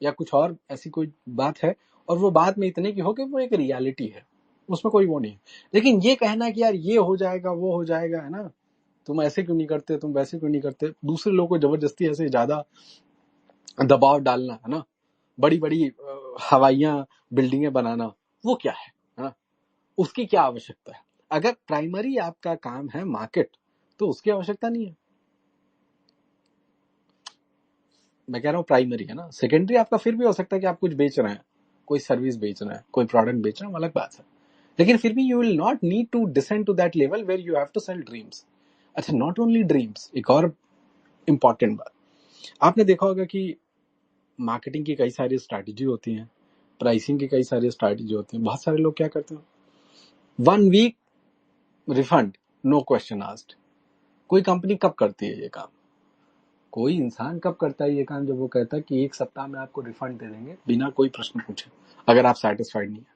या कुछ और ऐसी कोई बात है, और वो बात में इतने की हो कि वो एक रियलिटी है, उसमें कोई वो नहीं है। लेकिन ये कहना कि यार ये हो जाएगा, वो हो जाएगा, है ना, तुम ऐसे क्यों नहीं करते, तुम वैसे क्यों नहीं करते, दूसरे लोगों को जबरदस्ती ऐसे ज्यादा दबाव डालना, है ना, बड़ी बड़ी हवाइयां, बिल्डिंगें बनाना, वो क्या है ना, उसकी क्या आवश्यकता है? अगर प्राइमरी आपका काम है मार्केट, तो उसकी आवश्यकता नहीं है। मैं कह रहा हूँ प्राइमरी है ना, सेकेंडरी आपका फिर भी हो सकता है कि आप कुछ बेच रहे हैं, कोई सर्विस बेच रहे हैं, कोई प्रोडक्ट बेच रहे हैं, अलग बात है। लेकिन फिर भी you will not need to descend to that level where you have to sell dreams. अच्छा, नॉट ओनली ड्रीम्स, एक और इंपॉर्टेंट बात, आपने देखा होगा कि मार्केटिंग की कई सारी स्ट्रैटेजी होती हैं, प्राइसिंग की कई सारी स्ट्रैटेजी होती हैं. बहुत सारे लोग क्या करते हैं, 1 week refund, no question asked. कोई कंपनी कब करती है ये काम? कोई इंसान कब करता है ये काम? जब वो कहता है कि 1 सप्ताह में आपको रिफंड दे देंगे बिना कोई प्रश्न पूछे, अगर आप सेटिस्फाइड नहीं है.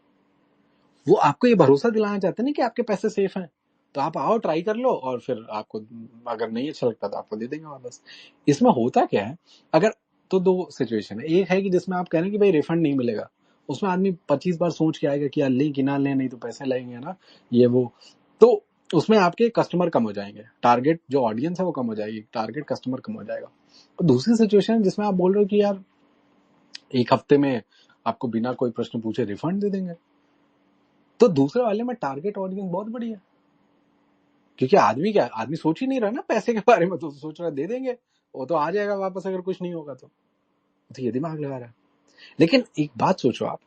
वो आपको ये भरोसा दिलाना चाहते हैं ना कि आपके पैसे सेफ हैं, तो आप आओ, ट्राई कर लो, और फिर आपको अगर नहीं अच्छा लगता तो आपको दे देंगे वापस. इसमें होता क्या है, अगर तो 2 सिचुएशन है. एक है कि जिसमें आप कह रहे हैं कि भाई रिफंड नहीं मिलेगा, उसमें आदमी 25 बार सोच के आएगा कि यार लें कि ना लें, नहीं तो पैसे लगेंगे ना, ये वो. तो उसमें आपके कस्टमर कम हो जाएंगे, टारगेट जो ऑडियंस है वो कम हो जाएगी, टारगेट कस्टमर कम हो जाएगा. और दूसरी सिचुएशन जिसमें आप बोल रहे हो कि यार 1 हफ्ते में आपको बिना कोई प्रश्न पूछे रिफंड दे देंगे, तो दूसरे वाले में टारगेट ऑडियंस बहुत बड़ी है. क्योंकि आदमी सोच ही नहीं रहा ना पैसे के बारे में, तो सोच रहा दे देंगे, वो तो आ जाएगा वापस अगर कुछ नहीं होगा तो ये दिमाग लगा रहा है. लेकिन एक बात सोचो आप,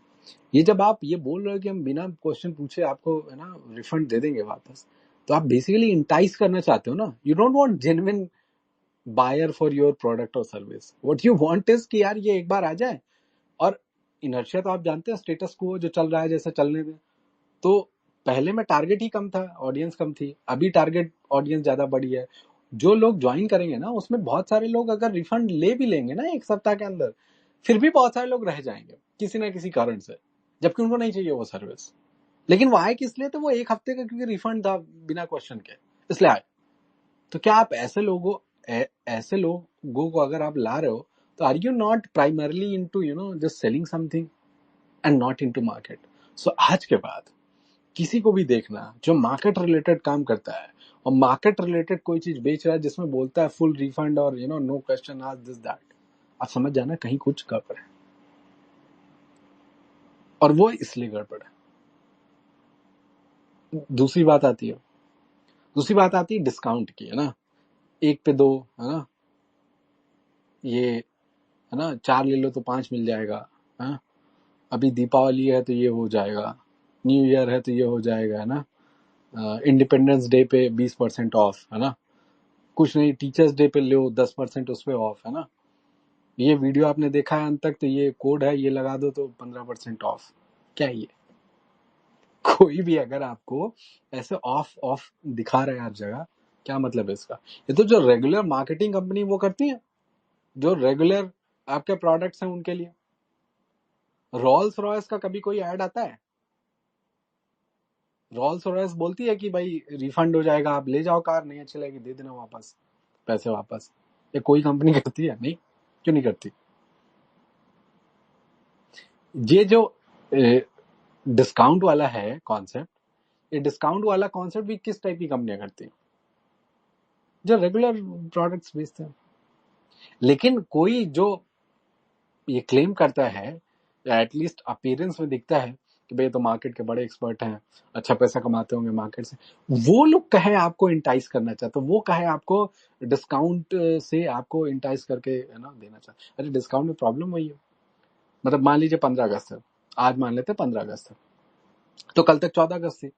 ये जब आप ये बोल रहे हो कि हम बिना क्वेश्चन पूछे आपको है ना रिफंड दे देंगे वापस, तो आप बेसिकली इंटाइस करना चाहते हो ना. You don't want genuine buyer for your product और service. What you want is कि यार ये एक बार आ जाए, और इनर्शिया तो आप जानते हैं, स्टेटस को जो चल रहा है जैसा चलने दें. तो पहले में टारगेट ही कम था, ऑडियंस कम थी, अभी टारगेट ऑडियंस ज्यादा बड़ी है. जो लोग ज्वाइन करेंगे ना, उसमें बहुत सारे लोग अगर रिफंड ले भी लेंगे ना 1 सप्ताह के अंदर, फिर भी बहुत सारे लोग रह जाएंगे किसी ना किसी कारण से, जबकि उनको नहीं चाहिए वो सर्विस. लेकिन वो आए किस लिए? तो वो 1 हफ्ते का क्योंकि रिफंड था बिना क्वेश्चन के, इसलिए आए. तो क्या आप ऐसे लोगों को अगर आप ला रहे हो, तो are you not primarily into just selling something and not into market? So आज के बाद किसी को भी देखना जो मार्केट रिलेटेड काम करता है और मार्केट रिलेटेड कोई चीज बेच रहा है जिसमें बोलता है फुल रिफंड और no question asked, this that, आप समझ जाना कहीं कुछ गड़बड़ है. और वो इसलिए गड़बड़ है. दूसरी बात आती है डिस्काउंट की, है ना. 1 पे 2, है ना, ये है ना, 4 ले लो तो 5 मिल जाएगा. हाँ, अभी दीपावली है तो ये हो जाएगा, न्यू ईयर है तो ये हो जाएगा, है ना, इंडिपेंडेंस डे पे 20% ऑफ, है ना, कुछ नहीं, टीचर्स डे पे लो 10% उस पे ऑफ, है ना, ये वीडियो आपने देखा है अंत तक तो ये कोड है, ये लगा दो तो 15% ऑफ. क्या है ये? कोई भी अगर आपको ऐसे ऑफ ऑफ दिखा रहा है हर जगह, क्या मतलब है इसका? ये तो जो रेगुलर मार्केटिंग कंपनी वो करती है, जो रेगुलर आपके प्रोडक्ट्स हैं उनके लिए. रोल्स रॉयस का कभी कोई ऐड आता है? रोल्स रॉयस बोलती है कि भाई रिफंड हो जाएगा, आप ले जाओ कार, नहीं अच्छी लगेगी दे देना वापस, पैसे वापस. ये कोई कंपनी करती है? नहीं. क्यों नहीं करती? ये जो डिस्काउंट वाला है कॉन्सेप्ट, ये डिस्काउंट वाला कॉन्सेप्ट भी किस टाइप की कंपनियां करती हैं? जो रेगुलर प्रोडक्ट्स बेचते हैं. लेकिन कोई जो ये क्लेम करता है, या एटलीस्ट अपीयरेंस में दिखता है कि भाई तो मार्केट के बड़े एक्सपर्ट हैं, अच्छा पैसा कमाते होंगे मार्केट से, वो लोग कहे आपको इंटाइस करना चाहते, वो कहे आपको डिस्काउंट से आपको इंटाइस करके है ना देना चाहते. अरे डिस्काउंट में प्रॉब्लम वही है. मतलब मान लीजिए 15 अगस्त है, आज मान लेते 15 अगस्त है, तो कल तक 14 अगस्त थी.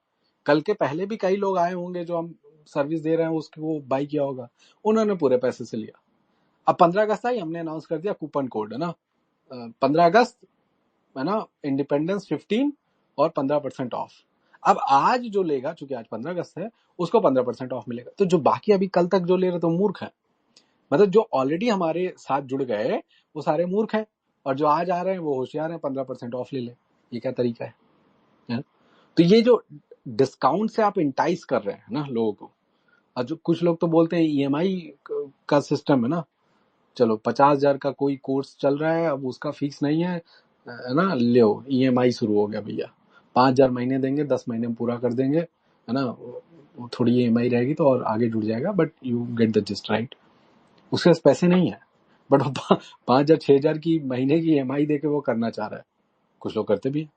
कल के पहले भी कई लोग आए होंगे जो हम सर्विस दे रहे हैं उसको बाई किया होगा, उन्होंने पूरे पैसे से लिया. अब 15 अगस्त आई, हमने अनाउंस कर दिया कूपन कोड, है ना, 15 अगस्त, है ना, इंडिपेंडेंस 15 और 15% ऑफ. अब आज जो लेगा, चूंकि आज 15 अगस्त है, उसको 15% ऑफ मिलेगा. तो जो बाकी अभी कल तक जो ले रहे तो मूर्ख है. मतलब जो ऑलरेडी हमारे साथ जुड़ गए वो सारे मूर्ख हैं, और जो आज आ रहे हैं वो होशियार हैं, 15% ऑफ ले ले. ये क्या तरीका है? तो ये जो डिस्काउंट से आप इंटाइस कर रहे हैं ना लोगों को, और जो कुछ लोग तो बोलते हैं ईएमआई का सिस्टम है ना, चलो 50,000 का कोई कोर्स चल रहा है, अब उसका फिक्स नहीं है ना, लो ईएमआई शुरू हो गया भैया, 5,000 महीने देंगे, 10 महीने में पूरा कर देंगे, है ना, वो थोड़ी ईएमआई रहेगी तो और आगे जुड़ जाएगा, but you get the gist right. उसके पास पैसे नहीं है, बट वो 5,000 6,000 की महीने की ईएमआई देके वो करना चाह रहा है. कुछ लोग करते भी हैं.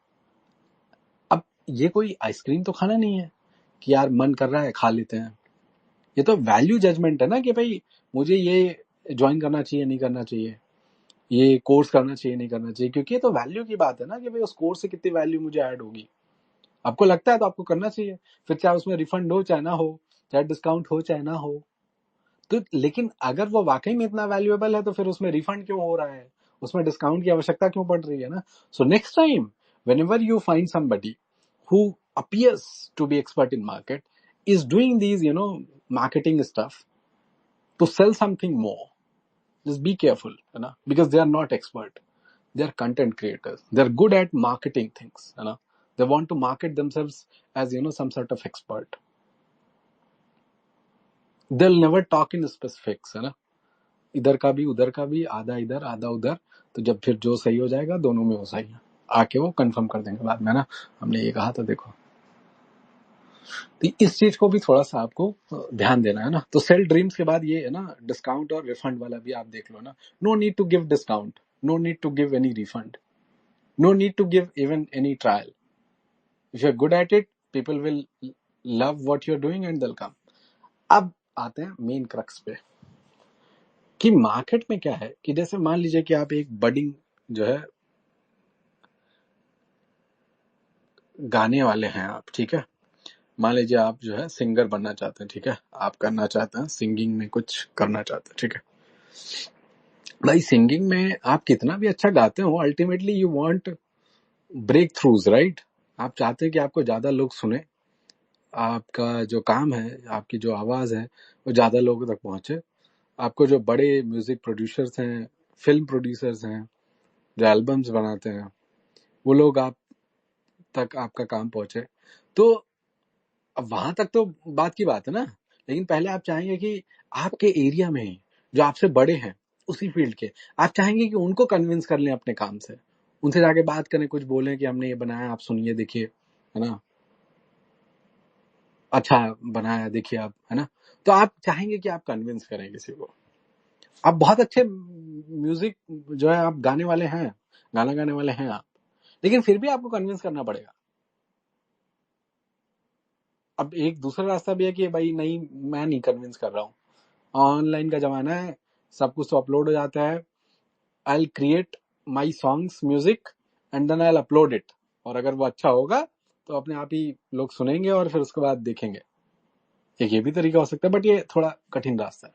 अब ये कोई आइसक्रीम तो खाना नहीं है कि यार मन कर रहा है खा लेते हैं. ये तो वैल्यू जजमेंट है ना कि भाई मुझे ये ज्वाइन करना चाहिए नहीं करना चाहिए, ये कोर्स करना चाहिए नहीं करना चाहिए, क्योंकि ये तो वैल्यू की बात है ना कि भाई उस कोर्स से कितनी वैल्यू मुझे ऐड होगी. आपको लगता है तो आपको करना चाहिए, फिर चाहे उसमें रिफंड हो चाहे ना हो, चाहे डिस्काउंट हो चाहे ना हो। तो लेकिन अगर वो वाकई में इतना वैल्यूएबल है तो फिर उसमें रिफंड क्यों हो रहा है, उसमें डिस्काउंट की आवश्यकता क्यों पड़ रही है ना। So next time whenever you find somebody who appears to be expert in market is doing these marketing stuff to sell something more, just be careful, because they are not expert. They are content creators. They are good at marketing things. They want to market themselves as some sort of expert. They'll never talk in specifics, है ना। इधर का भी उधर का भी, आधा इधर आधा उधर, तो जब फिर जो सही हो जाएगा दोनों में वो सही है, आके वो कंफर्म कर देंगे बाद में ना, हमने ये कहा था देखो। तो इस चीज को भी थोड़ा सा आपको ध्यान देना है ना। तो सेल ड्रीम्स के बाद ये है ना, डिस्काउंट और रिफंड वाला भी आप देख लो ना। No need to give discount, no need to give any refund, no need to give even any trial. If you are good at it, people will love what you are doing and will come. अब आते हैं main crux पे कि market में क्या है कि जैसे मान लीजिए कि आप एक बडिंग जो है गाने वाले हैं आप, ठीक है। मान लीजिए आप जो है सिंगर बनना चाहते हैं, ठीक है, आप करना चाहते हैं सिंगिंग में कुछ करना चाहते हैं, ठीक है। भाई सिंगिंग में आप कितना भी अच्छा गाते हो, ultimately you want breakthroughs, right. आप चाहते हैं कि आपको ज्यादा लोग सुने, आपका जो काम है, आपकी जो आवाज है वो ज्यादा लोगों तक पहुंचे। आपको जो बड़े म्यूजिक प्रोड्यूसर्स हैं, फिल्म प्रोड्यूसर्स हैं, जो एल्बम्स बनाते हैं, वो लोग आप तक आपका काम पहुंचे। तो अब वहां तक तो बात की बात है ना। लेकिन पहले आप चाहेंगे कि आपके एरिया में ही जो आपसे बड़े हैं उसी फील्ड के, आप चाहेंगे कि उनको कन्विंस कर लें अपने काम से, उनसे जाके बात करें, कुछ बोलें कि हमने ये बनाया, आप सुनिए देखिए, है ना, अच्छा बनाया देखिए आप, है ना। तो आप चाहेंगे कि आप कन्विंस करें किसी को। आप बहुत अच्छे म्यूजिक जो है आप गाने वाले हैं, गाना गाने वाले हैं आप, लेकिन फिर भी आपको कन्विंस करना पड़ेगा। अब एक दूसरा रास्ता भी है कि भाई नहीं, मैं नहीं कन्विंस कर रहा हूँ, ऑनलाइन का जमाना है, सब कुछ तो अपलोड हो जाता है। I create my songs music and then I upload it, और अगर वो अच्छा होगा तो अपने आप ही लोग सुनेंगे और फिर उसके बाद देखेंगे। एक ये भी तरीका हो सकता है, बट ये थोड़ा कठिन रास्ता है।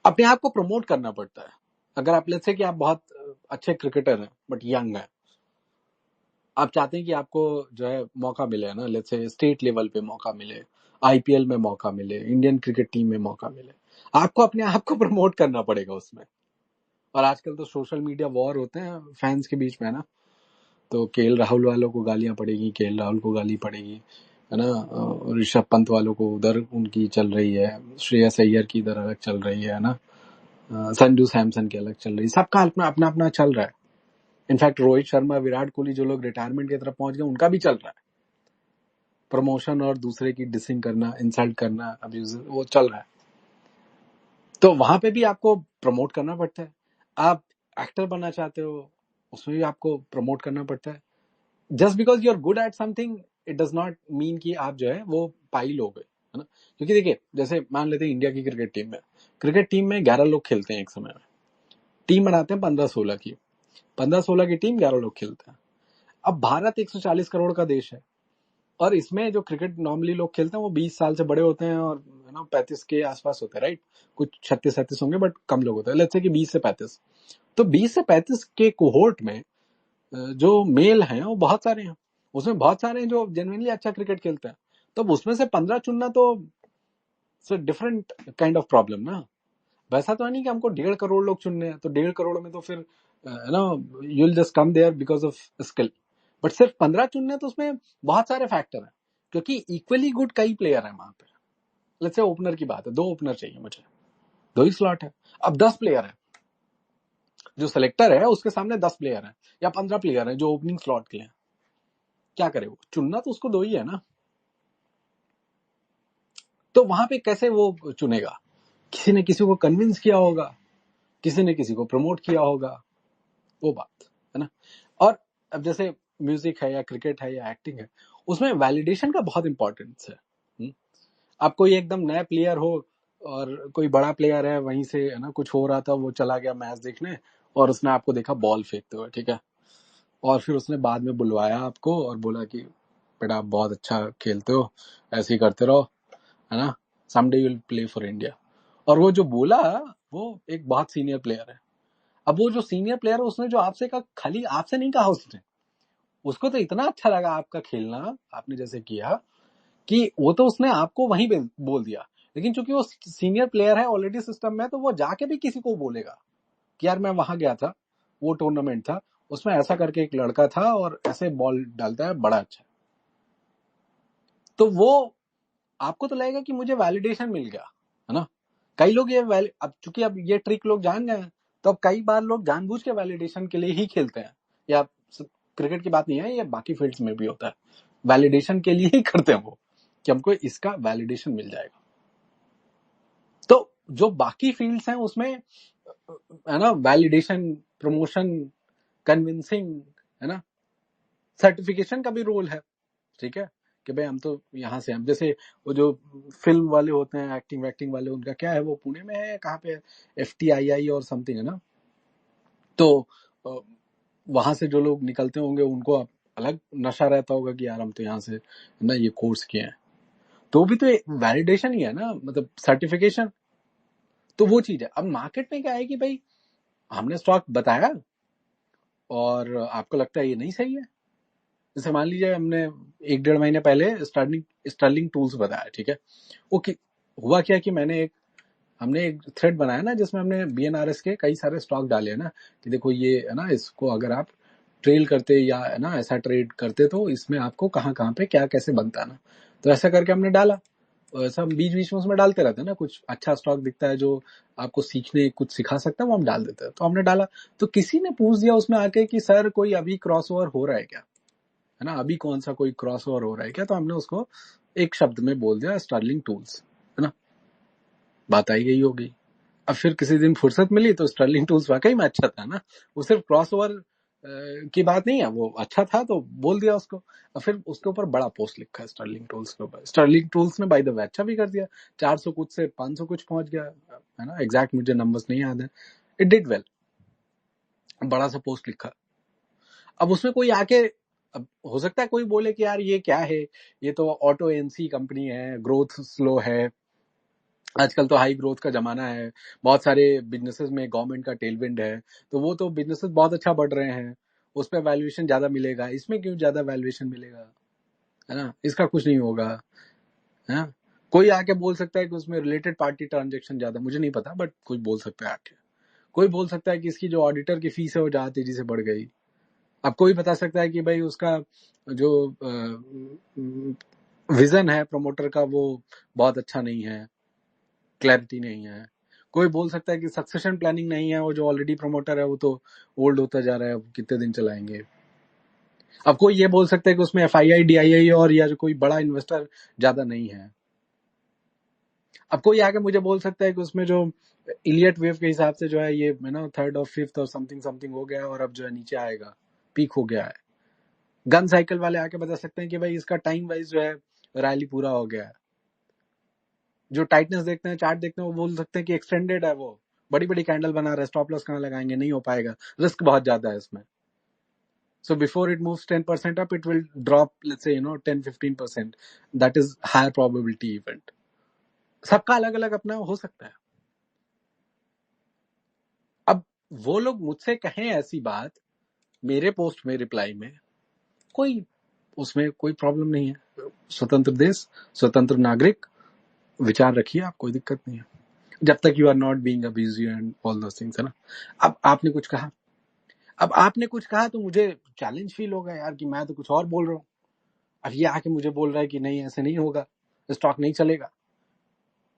अपने आप को प्रमोट करना पड़ता है। अगर आप लेट्स से कि आप बहुत अच्छे क्रिकेटर हैं बट यंग है, आप चाहते हैं कि आपको जो है मौका मिले, ना, लेट्स से स्टेट लेवल पे मौका मिले, आईपीएल में मौका मिले, इंडियन क्रिकेट टीम में मौका मिले, आपको अपने आप को प्रमोट करना पड़ेगा उसमें। और आजकल तो सोशल मीडिया वॉर होते हैं फैंस के बीच में, है ना। तो केएल राहुल वालों को गालियां पड़ेगी, केएल राहुल को गाली पड़ेगी, है ना। ऋषभ पंत वालों को उधर उनकी चल रही है, श्रेयस अय्यर की इधर अलग चल रही है ना, संजू सैमसन की अलग चल रही है, सबका अपना अपना अपना चल रहा है। इनफैक्ट रोहित शर्मा, विराट कोहली जो लोग रिटायरमेंट की तरफ पहुंच गए, उनका भी चल रहा है। प्रमोशन और दूसरे की डिसिंग करना, इंसल्ट करना, अब्यूज, वो चल रहा है। तो वहां पे भी आपको प्रमोट करना पड़ता है। आप एक्टर बनना चाहते हो, उसमें भी आपको प्रमोट करना पड़ता है। Just because you are good at something, it does not mean कि आप जो है वो पाइल हो गए, है ना। क्योंकि देखिए, जैसे मान लेते हैं इंडिया की क्रिकेट टीम में 11 लोग खेलते हैं एक समय में, टीम बनाते हैं 15-16 की, 15-16 की टीम 11 लोग खेलते हैं। अब भारत 140 करोड़ का देश है, और इसमें जो क्रिकेट नॉर्मली लोग खेलते हैं वो 20 साल से बड़े होते हैं, और 35 के आसपास होते हैं, राइट। कुछ 36-37 होंगे बट कम लोग होते हैं, लेट्स से कि 20 से 35। तो 20 से 35 के कोहोर्ट में जो मेल हैं वो बहुत सारे हैं, उसमें बहुत सारे हैं जो जेन्युइनली अच्छा क्रिकेट खेलते हैं। तो उसमें से 15 चुनना तो डिफरेंट काइंड ऑफ प्रॉब्लम ना। वैसा तो नहीं कि हमको 1.5 करोड़ लोग चुनने हैं, तो 1.5 करोड़ में तो फिर you will just come there because of skill. But सिर्फ 15 चुनने हैं तो उसमें बहुत सारे फैक्टर हैं, क्योंकि इक्वली गुड कई प्लेयर हैं वहां पे। लेट्स से ओपनर की बात है, 2 ओपनर चाहिए मुझे, 2 ही स्लॉट है। अब 10 प्लेयर है, जो सिलेक्टर है उसके सामने 10 प्लेयर है या 15 प्लेयर है जो ओपनिंग स्लॉट के लिए, क्या करे वो, चुनना तो उसको 2 ही है ना। तो वहां पे कैसे वो चुनेगा, किसी ने किसी को कन्विंस किया होगा, किसी ने किसी को प्रमोट किया होगा, वो बात है ना। और अब जैसे म्यूजिक है या क्रिकेट है या एक्टिंग है, उसमें वैलिडेशन का बहुत इंपॉर्टेंस है। आप कोई एकदम नया प्लेयर हो और कोई बड़ा प्लेयर है वहीं से, है ना, कुछ हो रहा था, वो चला गया मैच देखने और उसने आपको देखा बॉल फेंकते हुए, ठीक है, और फिर उसने बाद में बुलवाया आपको और बोला कि बेटा आप बहुत अच्छा खेलते हो, ऐसे ही करते रहो, है ना, someday you will play for India. और वो जो बोला वो एक बहुत सीनियर प्लेयर है। अब वो जो सीनियर प्लेयर है उसने जो आपसे कहा, खाली आपसे नहीं कहा, उसको तो इतना अच्छा लगा आपका खेलना, आपने जैसे किया, कि वो तो उसने आपको वहीं पे बोल दिया। लेकिन चूंकि वो सीनियर प्लेयर है ऑलरेडी सिस्टम में, तो वो जाके भी किसी को बोलेगा कि यार मैं वहां गया था, वो टूर्नामेंट था, उसमें ऐसा करके एक लड़का था और ऐसे बॉल डालता है, बड़ा अच्छा। तो वो आपको तो लगेगा कि मुझे वैलिडेशन मिल गया, है ना। कई लोग अब चूंकि अब ये ट्रिक लोग जान गए हैं, तो अब कई बार लोग जानबूझ के वैलिडेशन के लिए ही खेलते हैं। या क्रिकेट की बात नहीं है, ये बाकी फील्ड्स में भी होता है, वैलिडेशन के लिए ही करते हैं वो, कि हमको इसका वैलिडेशन मिल जाएगा। तो जो बाकी फील्ड्स हैं उसमें, है ना, वैलिडेशन, प्रमोशन, कन्विंसिंग, है ना, सर्टिफिकेशन का भी रोल है, ठीक है, कि भाई हम तो यहाँ से, हम जैसे वो जो फिल्म वाले होते हैं, एक्टिंग वैक्टिंग वाले, उनका क्या है, वो पुणे में है, कहाँ पे, FTII और समथिंग, है ना। तो वहां से जो लोग निकलते होंगे उनको अलग नशा रहता होगा कि यार हम तो यहाँ से ना ये कोर्स किए हैं, तो भी तो वैलिडेशन ही है ना, मतलब सर्टिफिकेशन। तो वो चीज है। अब मार्केट में क्या है कि भाई हमने स्टॉक बताया और आपको लगता है ये नहीं सही है। जैसे मान लीजिए हमने 1-1.5 महीने पहले स्टर्लिंग टूल्स बताया, ठीक है। वो हुआ क्या कि हमने एक थ्रेड बनाया ना, जिसमें हमने BNRS के कई सारे स्टॉक डाले हैं ना, कि देखो ये है ना, इसको अगर आप ट्रेल करते या है ना ऐसा ट्रेड करते तो इसमें आपको कहाँ कहाँ पे क्या कैसे बनता है ना। तो ऐसा करके हमने डाला। ऐसा हम बीच बीच में उसमें डालते रहते हैं ना, कुछ अच्छा स्टॉक दिखता है जो आपको कुछ सिखा सकता है, वो हम डाल देते हैं। तो हमने डाला, तो किसी ने पूछ दिया उसमें आके कि सर कोई अभी क्रॉस ओवर हो रहा है क्या, है ना, अभी कौन सा कोई क्रॉस ओवर हो रहा है क्या। तो हमने उसको एक शब्द में बोल दिया, स्टर्लिंग टूल्स, है ना, बात आई गई होगी। अब फिर किसी दिन फुर्सत मिली तो स्टर्लिंग टूल्स वाकई में अच्छा था ना, वो सिर्फ क्रॉस ओवर की बात नहीं है, वो अच्छा था तो बोल दिया उसको। और फिर उसके ऊपर बड़ा पोस्ट लिखा है स्टर्लिंग टूल्स के ऊपर। स्टर्लिंग टूल्स ने बाय द वे अच्छा भी कर दिया, 400 कुछ से 500 कुछ पहुंच गया, है ना, एग्जैक्ट मुझे नंबर्स नहीं याद है। इट डिड वेल, बड़ा सा पोस्ट लिखा। अब उसमें कोई आके, अब हो सकता है कोई बोले कि यार ये क्या है, ये तो ऑटो एनसी कंपनी है, ग्रोथ स्लो है, आजकल तो हाई ग्रोथ का जमाना है, बहुत सारे बिजनेसेस में गवर्नमेंट का टेलविंड है, तो वो तो बिजनेसेस बहुत अच्छा बढ़ रहे हैं, उस पर वैल्यूएशन ज्यादा मिलेगा, इसमें क्यों ज्यादा वैल्यूएशन मिलेगा, है ना, इसका कुछ नहीं होगा, है ना। कोई आके बोल सकता है कि उसमें रिलेटेड पार्टी ट्रांजेक्शन ज्यादा, मुझे नहीं पता, बट कुछ बोल सकता है आके। कोई बोल सकता है कि इसकी जो ऑडिटर की फीस है वो ज्यादा तेजी से बढ़ गई। अब कोई बता सकता है कि भाई उसका जो विजन है प्रमोटर का वो बहुत अच्छा नहीं है, क्लैरिटी नहीं है। कोई बोल सकता है कि सक्सेशन प्लानिंग नहीं है, वो जो ऑलरेडी प्रमोटर है वो तो ओल्ड होता जा रहा है, अब कितने दिन चलाएंगे। अब कोई ये बोल सकता है कि उसमें FII DII और या जो कोई बड़ा इन्वेस्टर ज्यादा नहीं है। अब कोई आके मुझे बोल सकता है कि उसमें जो इलियट वेव के हिसाब से जो है ये ना 3rd और 5th और समथिंग समथिंग हो गया है और अब जो है नीचे आएगा, पीक हो गया है। गन साइकिल वाले आके बता सकते हैं कि भाई इसका टाइम वाइज जो है रैली पूरा हो गया है। जो टाइटनेस देखते हैं, चार्ट देखते हैं, वो बोल सकते हैं कि एक्सटेंडेड है, वो बड़ी बड़ी कैंडल बना रहा है, स्टॉप लॉस कहाँ लगाएंगे, नहीं हो पाएगा, रिस्क बहुत ज्यादा है इसमें। So before it moves 10% up, it will drop, let's say, 10-15%. That is higher probability event. सबका अलग अलग अपना हो सकता है। अब वो लोग मुझसे कहें ऐसी बात मेरे पोस्ट में रिप्लाई में, कोई उसमें कोई प्रॉब्लम नहीं है। स्वतंत्र देश, स्वतंत्र नागरिक, विचार रखिए आप, कोई दिक्कत नहीं है, जब तक you are not being abusive and all those things, है ना। अब आपने कुछ कहा, तो मुझे चैलेंज फील होगा यार कि मैं तो कुछ और बोल रहा हूँ, अब ये आके मुझे बोल रहा है कि नहीं ऐसे नहीं होगा, स्टॉक नहीं चलेगा।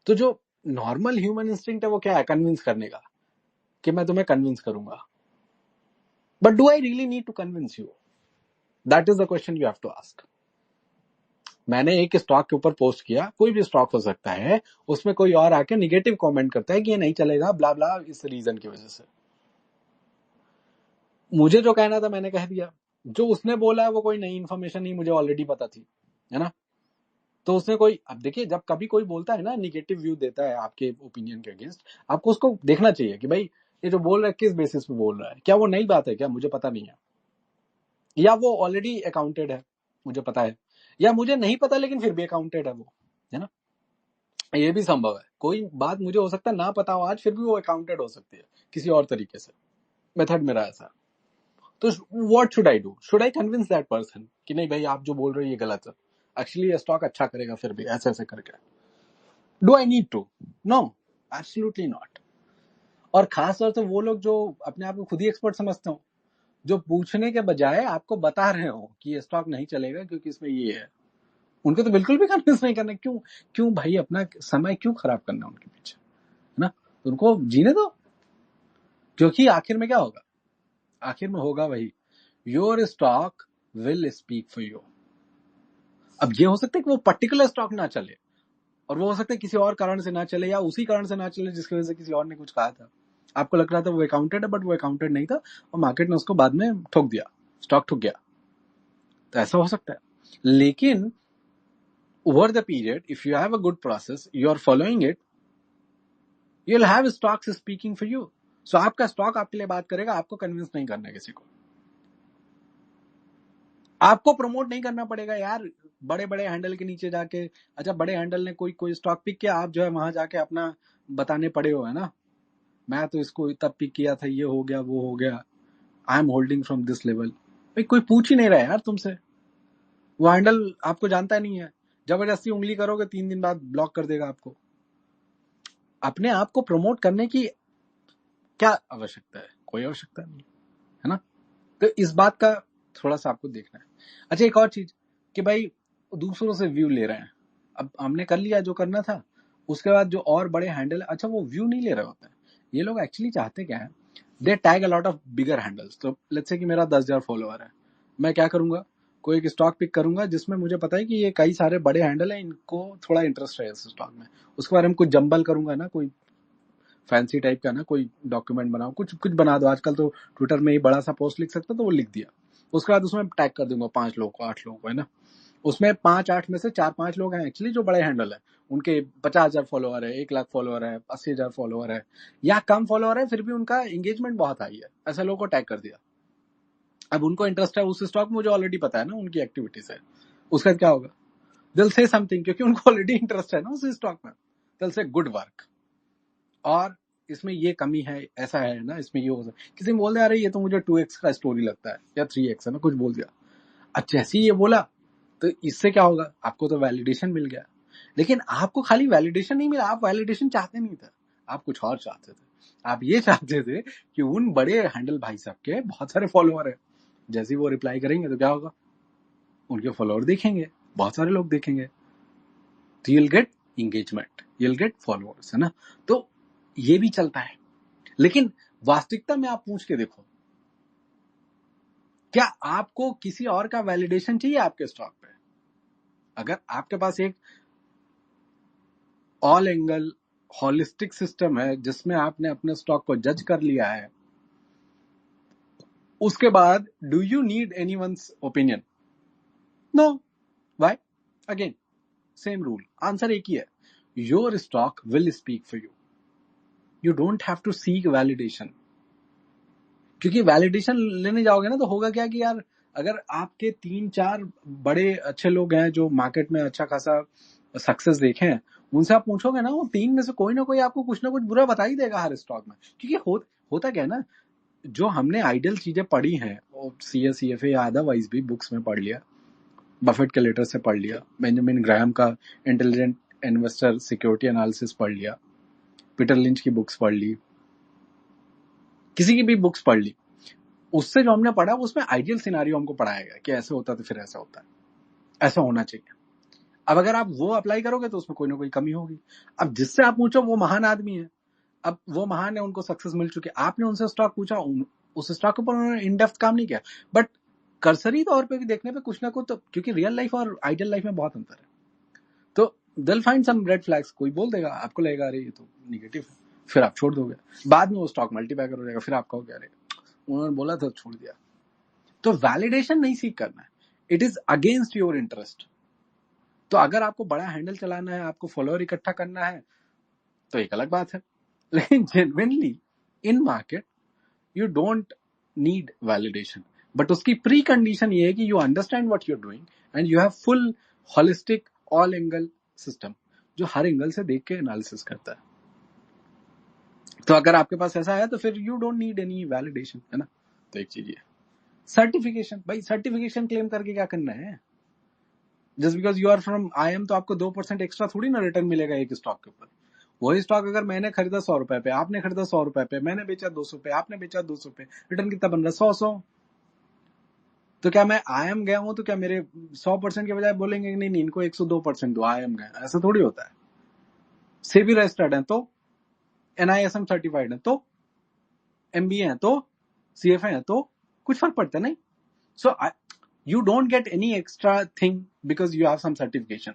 तो जो नॉर्मल ह्यूमन इंस्टिंक्ट है वो क्या है, कन्विंस करने का, कि मैं तुम्हें कन्विंस करूंगा। But do I really need to convince you? That is the question you have to ask. मैंने एक स्टॉक के ऊपर पोस्ट किया, कोई भी स्टॉक हो सकता है, उसमें कोई और आके निगेटिव कमेंट करता है कि ये नहीं चलेगा, ब्ला ब्ला, इस रीजन की वजह से। मुझे जो कहना था मैंने कह दिया, जो उसने बोला है वो कोई नई इन्फॉर्मेशन नहीं, मुझे ऑलरेडी पता थी, है ना। तो उसने कोई, अब देखिए जब कभी कोई बोलता है ना, निगेटिव व्यू देता है आपके ओपिनियन के अगेंस्ट, आपको उसको देखना चाहिए कि भाई ये जो बोल रहा है किस बेसिस पे बोल रहा है, क्या वो नई बात है क्या, मुझे पता नहीं है। या वो ऑलरेडी अकाउंटेड है, मुझे पता है, या मुझे नहीं पता लेकिन फिर भी अकाउंटेड है वो, है ना, ये भी संभव है। कोई बात मुझे हो सकता है ना पता हो आज, फिर भी वो अकाउंटेड हो सकती है किसी और तरीके से। मेथड मेरा ऐसा। तो what should I do? Should I convince that person कि नहीं भाई आप जो बोल रहे हो ये गलत है, एक्चुअली ये स्टॉक अच्छा करेगा फिर भी ऐसे ऐसे करके? Do I need to? No, absolutely not. और खास तौर से वो लोग जो अपने आप को खुद ही एक्सपर्ट समझते हो, जो पूछने के बजाय आपको बता रहे हो कि ये स्टॉक नहीं चलेगा क्योंकि इसमें ये है, उनको तो बिल्कुल भी कन्विंस नहीं करना। क्यों? क्यों भाई अपना समय क्यों खराब करना उनके पीछे, है ना? उनको जीने दो, क्योंकि आखिर में क्या होगा? आखिर में होगा वही, your stock will speak for you. अब ये हो सकता है कि वो पर्टिकुलर स्टॉक ना चले, और वो हो सकता है किसी और कारण से ना चले, या उसी कारण से ना चले जिसकी वजह से किसी और ने कुछ कहा था। आपको लग रहा था वो अकाउंटेड है, बट वो अकाउंटेड नहीं था, और मार्केट ने उसको बाद में ठोक दिया, स्टॉक ठुक गया। तो ऐसा हो सकता है। लेकिन over the period, if you have a good process, you are following it, you will have stocks speaking for you. So आपका स्टॉक आपके लिए बात करेगा, आपको कन्विंस नहीं करना है किसी को। आपको प्रमोट नहीं करना पड़ेगा यार बड़े बड़े हैंडल के नीचे जाके। अच्छा, बड़े हैंडल ने कोई स्टॉक पिक किया, आप जो है वहां जाके अपना बताने पड़े हो, है ना, मैं तो इसको तब पिक किया था, ये हो गया वो हो गया, I am holding from this level. भाई कोई पूछ ही नहीं रहा यार तुमसे, वो हैंडल आपको जानता नहीं है, जबरदस्ती उंगली करोगे 3 दिन बाद ब्लॉक कर देगा आपको। अपने आप को प्रमोट करने की क्या आवश्यकता है? कोई आवश्यकता नहीं, है ना? तो इस बात का थोड़ा सा आपको देखना है। अच्छा, एक और चीज कि भाई दूसरों से व्यू ले रहे हैं। अब हमने कर लिया जो करना था, उसके बाद जो और बड़े हैंडल, अच्छा वो व्यू नहीं ले रहे होते हैं। ये लोग एक्चुअली चाहते क्या है? They tag a lot of bigger handles. तो लेट्स से कि मेरा 10,000 फॉलोअर है, मैं क्या करूंगा, कोई एक स्टॉक पिक करूंगा जिसमें मुझे पता है कि ये कई सारे बड़े हैंडल है, इनको थोड़ा इंटरेस्ट है इस स्टॉक में। उसके बारे में कुछ जंबल करूंगा ना, कोई फैंसी टाइप का ना, कोई डॉक्यूमेंट बनाओ, कुछ कुछ बना दो। आजकल तो ट्विटर में ही बड़ा सा पोस्ट लिख सकते हो, तो वो लिख दिया। उसके बाद उसमें टैग कर दूंगा 5 लोगों को, 8 लोगों को, है ना। उसमें 5-8 में से 4-5 लोग हैं एक्चुअली जो बड़े हैंडल है, उनके 50,000 फॉलोअर है, 1 लाख फॉलोअर है, 80,000 फॉलोअर है, या कम फॉलोअर है फिर भी उनका एंगेजमेंट बहुत हाई है, ऐसे लोगों को टैग कर दिया। अब उनको इंटरेस्ट है उस स्टॉक में, मुझे ऑलरेडी पता है ना उनकी एक्टिविटीज है। उसका क्या होगा? दिल से समथिंग, क्योंकि उनको ऑलरेडी इंटरेस्ट है ना उस स्टॉक में। दिल से गुड वर्क, और इसमें ये कमी है, ऐसा है ना, इसमें ये हो सकता है। किसी ने बोल दिया अरे ये तो मुझे 2x का स्टोरी लगता है या 3x है ना, कुछ बोल दिया। अच्छा, जैसे ही ये बोला तो इससे क्या होगा? आपको तो वैलिडेशन मिल गया। लेकिन आपको खाली वैलिडेशन नहीं मिला, आप वैलिडेशन चाहते नहीं थे, आप कुछ और चाहते थे। आप ये चाहते थे कि उन बड़े हैंडल भाई साहब के बहुत सारे फॉलोअर है, जैसे ही वो रिप्लाई करेंगे तो क्या होगा? उनके फॉलोअर देखेंगे, बहुत सारे लोग देखेंगे, तो you'll get engagement, you'll get followers, है ना। तो ये भी चलता है। लेकिन वास्तविकता में आप पूछ के देखो, क्या आपको किसी और का वैलिडेशन चाहिए आपके स्टॉक पे? अगर आपके पास एक ऑल एंगल होलिस्टिक सिस्टम है जिसमें आपने अपने स्टॉक को जज कर लिया है, उसके बाद do you need anyone's opinion? No. Why? Again same rule, answer एक ही है, your stock will speak for you. You don't have to seek validation. क्योंकि वैलिडेशन लेने जाओगे ना तो होगा क्या कि यार, अगर आपके 3-4 बड़े अच्छे लोग हैं जो मार्केट में अच्छा खासा सक्सेस देखे हैं, उनसे आप पूछोगे ना, वो 3 में से कोई ना कोई आपको कुछ ना कुछ बुरा बता ही देगा हर स्टॉक में। क्योंकि होता क्या है ना, जो हमने आइडियल चीजें पढ़ी हैं, CFA या अदरवाइज भी बुक्स में पढ़ लिया, बफेट के लेटर से पढ़ लिया, बेंजामिन ग्राहम का इंटेलिजेंट इन्वेस्टर सिक्योरिटी एनालिसिस पढ़ लिया, पीटर लिंच की बुक्स पढ़ ली, किसी की भी बुक्स पढ़ ली, उससे जो हमने पढ़ा उसमें आइडियल सिनारियो हमको पढ़ाया गया कि ऐसे होता तो फिर ऐसा होता है, ऐसा होना चाहिए। अब अगर आप वो अप्लाई करोगे तो उसमें कोई ना कोई कमी होगी। अब जिससे आप पूछो वो महान आदमी है, अब वो महान है, उनको सक्सेस मिल चुकी है, आपने उनसे स्टॉक पूछा, उस स्टॉक के ऊपर उन्होंने इन डेप्थ काम नहीं किया, बट कर्सरी तौर पे भी देखने पे कुछ ना कुछ तो, क्योंकि रियल लाइफ और आइडियल लाइफ में बहुत अंतर है, तो दिल फाइंड सम रेड फ्लैग्स। कोई बोल देगा, आपको लगेगा अरे ये तो निगेटिव है, फिर आप छोड़ दोगे, बाद में वो स्टॉक मल्टीबैगर हो जाएगा, फिर आपका हो गया अरे उन्होंने बोला था छोड़ दिया। तो वैलिडेशन नहीं सीख करना है, it is against your interest. तो अगर आपको बड़ा हैंडल चलाना है, आपको फॉलोअर इकट्ठा करना है, तो एक अलग बात है। लेकिन genuinely in market you don't need validation. But उसकी प्री कंडीशन ये है कि you understand what you are doing and you have full holistic all angle system, जो हर एंगल से देख के एनालिसिस करता है। तो अगर आपके पास ऐसा है तो फिर you don't need any validation, है ना। तो एक चीज ये सर्टिफिकेशन, भाई सर्टिफिकेशन क्लेम करके क्या करना है? Just because you are from IIM तो आपको 2% एक्स्ट्रा थोड़ी ना रिटर्न मिलेगा एक स्टॉक के ऊपर। वही स्टॉक अगर मैंने खरीदा 100 रुपए पे, आपने खरीदा 100 रुपए पे, मैंने बेचा 200 पे, आपने बेचा 200 पे, रिटर्न कितना बन रहा है? 100। तो क्या मैं IIM गया हूं तो क्या मेरे 100% के बजाय बोलेंगे नहीं नहीं इनको 102% दो, IIM गए? ऐसा थोड़ी होता है। सेबी रजिस्टर्ड है तो, NISM सर्टिफाइड है तो, MBA है तो, CFA है तो कुछ फर्क पड़ता नहीं। सो you don't get any extra thing because you have some certification.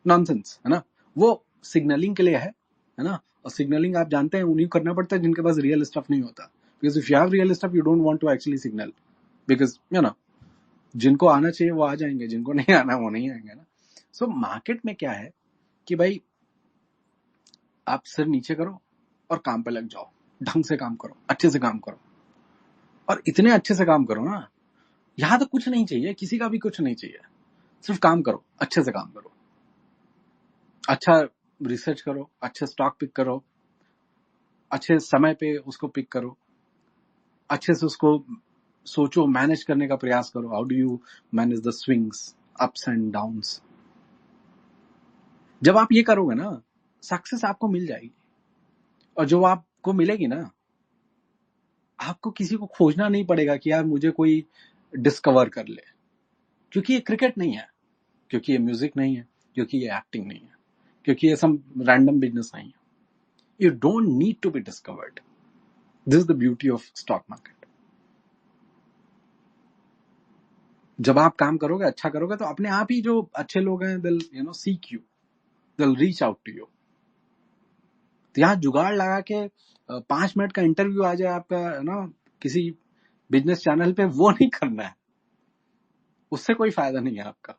Nonsense, है ना। वो सिग्नलिंग के लिए है ना। और सिग्नलिंग आप जानते हैं उन्हीं को करना पड़ता है जिनके पास रियल स्टफ नहीं होता। Because if you have real stuff you don't want to actually signal, because you know जिनको आना चाहिए वो आ जाएंगे, जिनको नहीं आना वो नहीं आएंगे ना। सो मार्केट में क्या है कि भाई आप सिर नीचे करो और काम पे लग जाओ, ढंग से काम करो, अच्छे से काम करो, और इतने अच्छे से काम करो ना, यहां तो कुछ नहीं चाहिए, किसी का भी कुछ नहीं चाहिए, सिर्फ काम करो, अच्छे से काम करो, अच्छा रिसर्च करो, अच्छे स्टॉक पिक करो, अच्छे समय पे उसको पिक करो, अच्छे से उसको सोचो, मैनेज करने का प्रयास करो। How do you manage the swings, ups and downs. जब आप ये करोगे ना, सक्सेस आपको मिल जाएगी। और जो आपको मिलेगी ना, आपको किसी को खोजना नहीं पड़ेगा कि यार मुझे कोई डिस्कवर कर ले, क्योंकि ये क्रिकेट नहीं है, क्योंकि ये म्यूजिक नहीं है, क्योंकि ये एक्टिंग नहीं है, क्योंकि ये सम रैंडम बिजनेस नहीं है। You don't need to be discovered. This is the beauty of stock market. जब आप काम करोगे, अच्छा करोगे, तो अपने आप ही जो अच्छे लोग हैं दिल सीक यू, दिल रीच आउट टू यू। तो यहाँ जुगाड़ लगा के 5 मिनट का इंटरव्यू आ जाए आपका ना किसी बिजनेस चैनल पे, वो नहीं करना है, उससे कोई फायदा नहीं है आपका।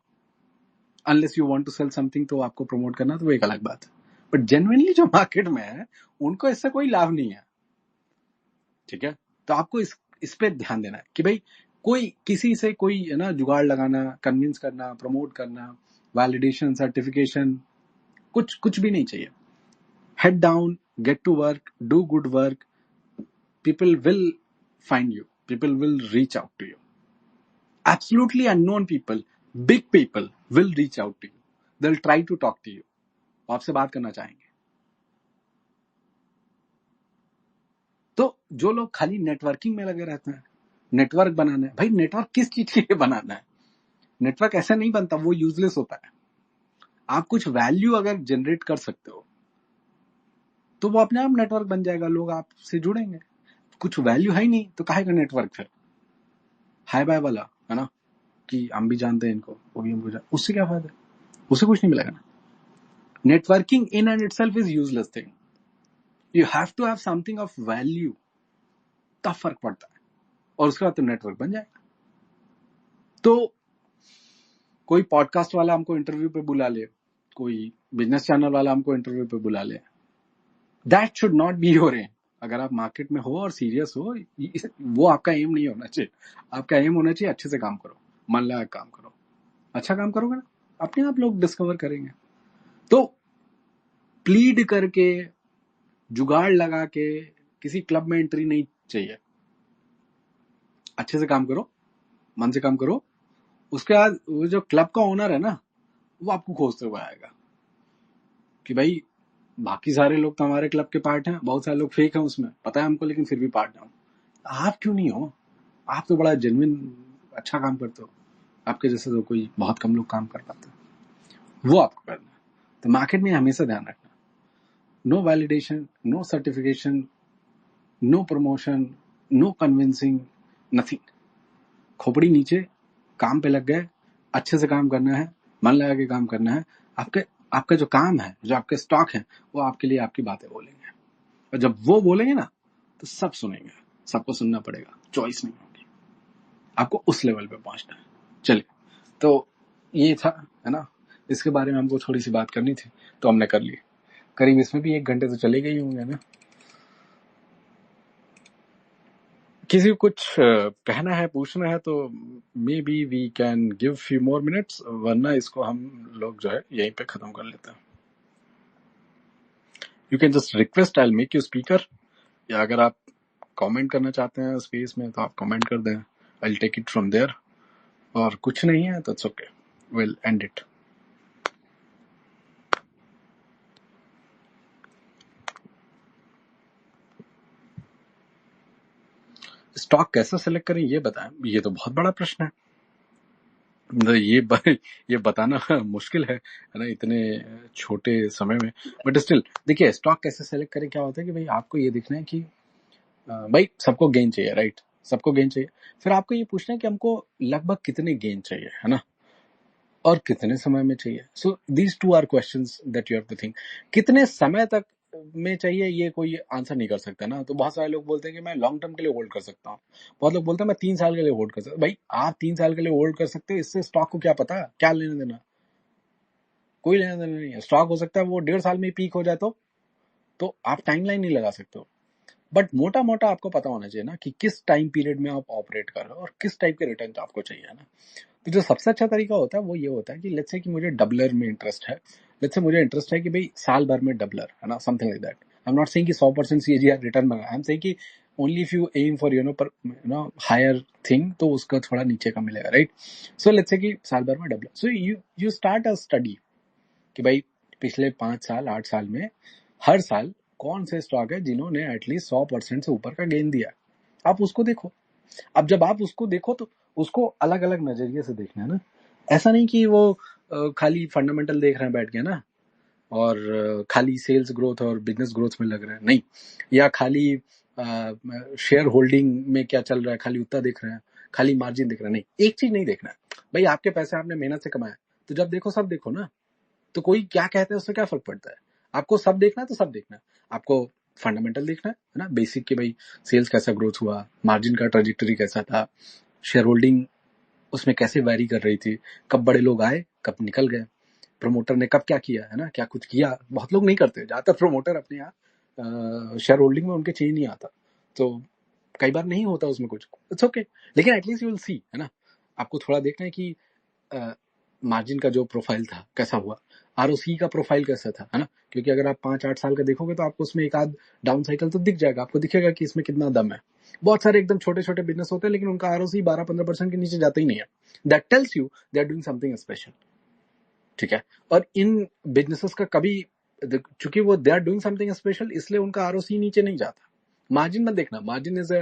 Unless you want to sell something, तो आपको प्रमोट करना तो वो एक अलग बात है। बट जेन्युइनली जो मार्केट में है उनको इससे कोई लाभ नहीं है, ठीक है। तो आपको इस पे ध्यान देना है कि भाई कोई किसी से कोई है ना जुगाड़ लगाना, कन्विंस करना, प्रमोट करना, वैलिडेशन, सर्टिफिकेशन, कुछ भी नहीं चाहिए। Head down, get to work, do good work, people will find you, people will reach out to you. Absolutely unknown people, big people will reach out to you, they'll try to talk to you, आपसे बात करना चाहेंगे। तो जो लोग खाली networking में लगे रहते हैं, नेटवर्क बनाना है, भाई नेटवर्क किस चीज के लिए बनाना है? नेटवर्क ऐसे नहीं बनता, वो यूजलेस होता है। आप कुछ वैल्यू अगर जनरेट कर सकते हो तो वो अपने आप नेटवर्क बन जाएगा, लोग आपसे जुड़ेंगे। कुछ वैल्यू है ही नहीं तो काहे का नेटवर्क? फिर हाय बाय वाला है ना, कि हम भी जानते हैं इनको, वो भी हमको जानते, उससे क्या फायदा? उससे कुछ नहीं मिलेगा ना। Networking in and itself is useless thing. You have to have something of value, तब फर्क पड़ता है, और उसके बाद तो नेटवर्क बन जाएगा। तो कोई पॉडकास्ट वाला हमको इंटरव्यू पे बुला ले, कोई बिजनेस चैनल वाला हमको इंटरव्यू पे बुला ले, that should not be your aim. अगर आप मार्केट में हो और सीरियस हो, वो आपका एम नहीं होना चाहिए। आपका एम होना चाहिए अच्छे से काम करो, मन लगा काम करो। अच्छा काम करोगे ना, अपने आप लोग डिस्कवर करेंगे। तो प्लीड करके, जुगाड़ लगा के किसी क्लब में एंट्री नहीं चाहिए। अच्छे से काम करो, मन से काम करो, उसके बाद वो जो क्लब का ओनर है ना, वो आपको खोजते हुए आएगा कि भाई बाकी सारे लोग तो हमारे क्लब के पार्ट हैं, बहुत सारे लोग फेक हैं उसमें, पता है हमको, लेकिन फिर भी पार्ट हैं। आप क्यों नहीं हो? आप तो बड़ा जेन्युइन अच्छा काम करते हो, आपके जैसे तो कोई बहुत कम लोग काम कर पाते हैं, वो आपको करना है। तो मार्केट में हमेशा ध्यान रखना, no validation, no certification, no promotion, no convincing, nothing. खोपड़ी नीचे, काम पे लग गए, अच्छे से काम करना है, मन लगा के काम करना है। आपका जो काम है, जो आपके स्टॉक है, वो आपके लिए आपकी बातें बोलेंगे, और जब वो बोलेंगे ना तो सब सुनेंगे, सबको सुनना पड़ेगा, चॉइस नहीं होगी, आपको उस लेवल पे पहुंचना है। चलिए, तो ये था, है ना, इसके बारे में हमको थोड़ी सी बात करनी थी तो हमने कर ली। करीब इसमें भी 1 घंटे तो चले गए होंगे ना। किसी को कुछ कहना है, पूछना है तो maybe we can give few more minutes, वरना इसको हम लोग जो है यहीं पे खत्म कर लेते हैं. You can just request, I will make you speaker, या अगर आप कमेंट करना चाहते हैं स्पेस में तो आप कमेंट कर दें, I will take it from there. और कुछ नहीं है तो it's okay, will end it. Stock कैसे सेलेक्ट करें ये बताएं, ये तो बहुत बड़ा प्रश्न है. मतलब ये बताना मुश्किल है ना, इतने छोटे समय में. बट स्टिल देखिए, स्टॉक कैसे सेलेक्ट करें, क्या होता है कि भाई आपको ये देखना है कि भाई सबको गेन चाहिए, राइट? सबको गेन चाहिए. फिर आपको ये पूछना है कि हमको लगभग कितने गेन चाहिए, है ना, और कितने समय में चाहिए. So these two are questions that you have to think. कितने समय तक में चाहिए ये कोई आंसर नहीं कर सकता ना. तो बहुत सारे लोग बोलते हैं कि मैं लॉन्ग टर्म के लिए होल्ड कर सकता हूँ. बहुत लोग बोलते हैं मैं 3 साल के लिए होल्ड कर सकता हूँ. भाई आप 3 साल के लिए होल्ड कर सकते हो, इससे स्टॉक को क्या पता, क्या लेने देना. कोई लेना देना नहीं है. स्टॉक हो सकता है वो 1.5 साल में पीक हो जाए तो आप टाइमलाइन नहीं लगा सकते हो. बट मोटा मोटा आपको पता होना चाहिए ना कि किस टाइम पीरियड में आप ऑपरेट कर रहे हो और किस टाइप के रिटर्न आपको चाहिए, है ना. तो जो सबसे अच्छा तरीका होता है वो ये होता है कि लेट्स से कि मुझे डबलर में इंटरेस्ट है. लेट्स से मुझे इंटरेस्ट है कि भाई साल भर में डबलर, है ना, something like that. I am not saying कि 100% सीएजीआर रिटर्न मंगा. आई एम सेइंग कि only if you aim for पर हायर थिंग, तो उसका थोड़ा नीचे का मिलेगा, राइट. सो लेट्स से कि साल भर में doubler. So you start a study कि भाई पिछले 5 साल 8 साल में हर साल कौन से स्टॉक है जिन्होंने एटलीस्ट 100% से ऊपर का गेन दिया. आप उसको देखो. अब जब आप उसको देखो तो उसको अलग अलग नजरिए से देखना है ना. ऐसा नहीं कि वो खाली फंडामेंटल देख रहे हैं बैठ के ना, और खाली सेल्स ग्रोथ और बिजनेस ग्रोथ में लग रहे हैं, नहीं. या खाली शेयर होल्डिंग में क्या चल रहा है खाली उतना देख रहे हैं, खाली मार्जिन देख रहे हैं, नहीं. एक चीज नहीं देखना है. भाई आपके पैसे आपने मेहनत से कमाए, तो जब देखो सब देखो ना. तो कोई क्या कहते हैं उससे क्या फर्क पड़ता है. आपको सब देखना है तो सब देखना है. आपको फंडामेंटल देखना है ना, बेसिक कि भाई सेल्स कैसा ग्रोथ हुआ, मार्जिन का ट्रेजेक्टरी कैसा था, शेयर होल्डिंग उसमें कैसे वैरी कर रही थी, कब बड़े लोग आए कब निकल गए, प्रमोटर ने कब क्या किया, है ना, क्या कुछ किया. बहुत लोग नहीं करते. ज्यादातर प्रमोटर अपने यहाँ शेयर होल्डिंग में उनके चाहिए नहीं आता, तो कई बार नहीं होता उसमें कुछ. इट्स ओके, लेकिन एटलीस्ट यू विल सी, है ना. आपको थोड़ा देखना है कि मार्जिन का जो प्रोफाइल था कैसा हुआ, आरओसी का प्रोफाइल कैसा था, है ना. क्योंकि अगर आप 5-8 साल का देखोगे तो आपको उसमें एक आध डाउन साइकिल तो दिख जाएगा. आपको दिखेगा कि इसमें कितना दम है. बहुत सारे एकदम छोटे छोटे बिजनेस होते हैं लेकिन उनका आरओसी 12-15% के नीचे जाता ही नहीं है. That tells you they are doing something special. ठीक है. और इन बिजनेसेस का कभी, चूंकि वो they are doing something special, इसलिए उनका आरओसी नीचे नहीं जाता. मार्जिन मत देखना. Margin is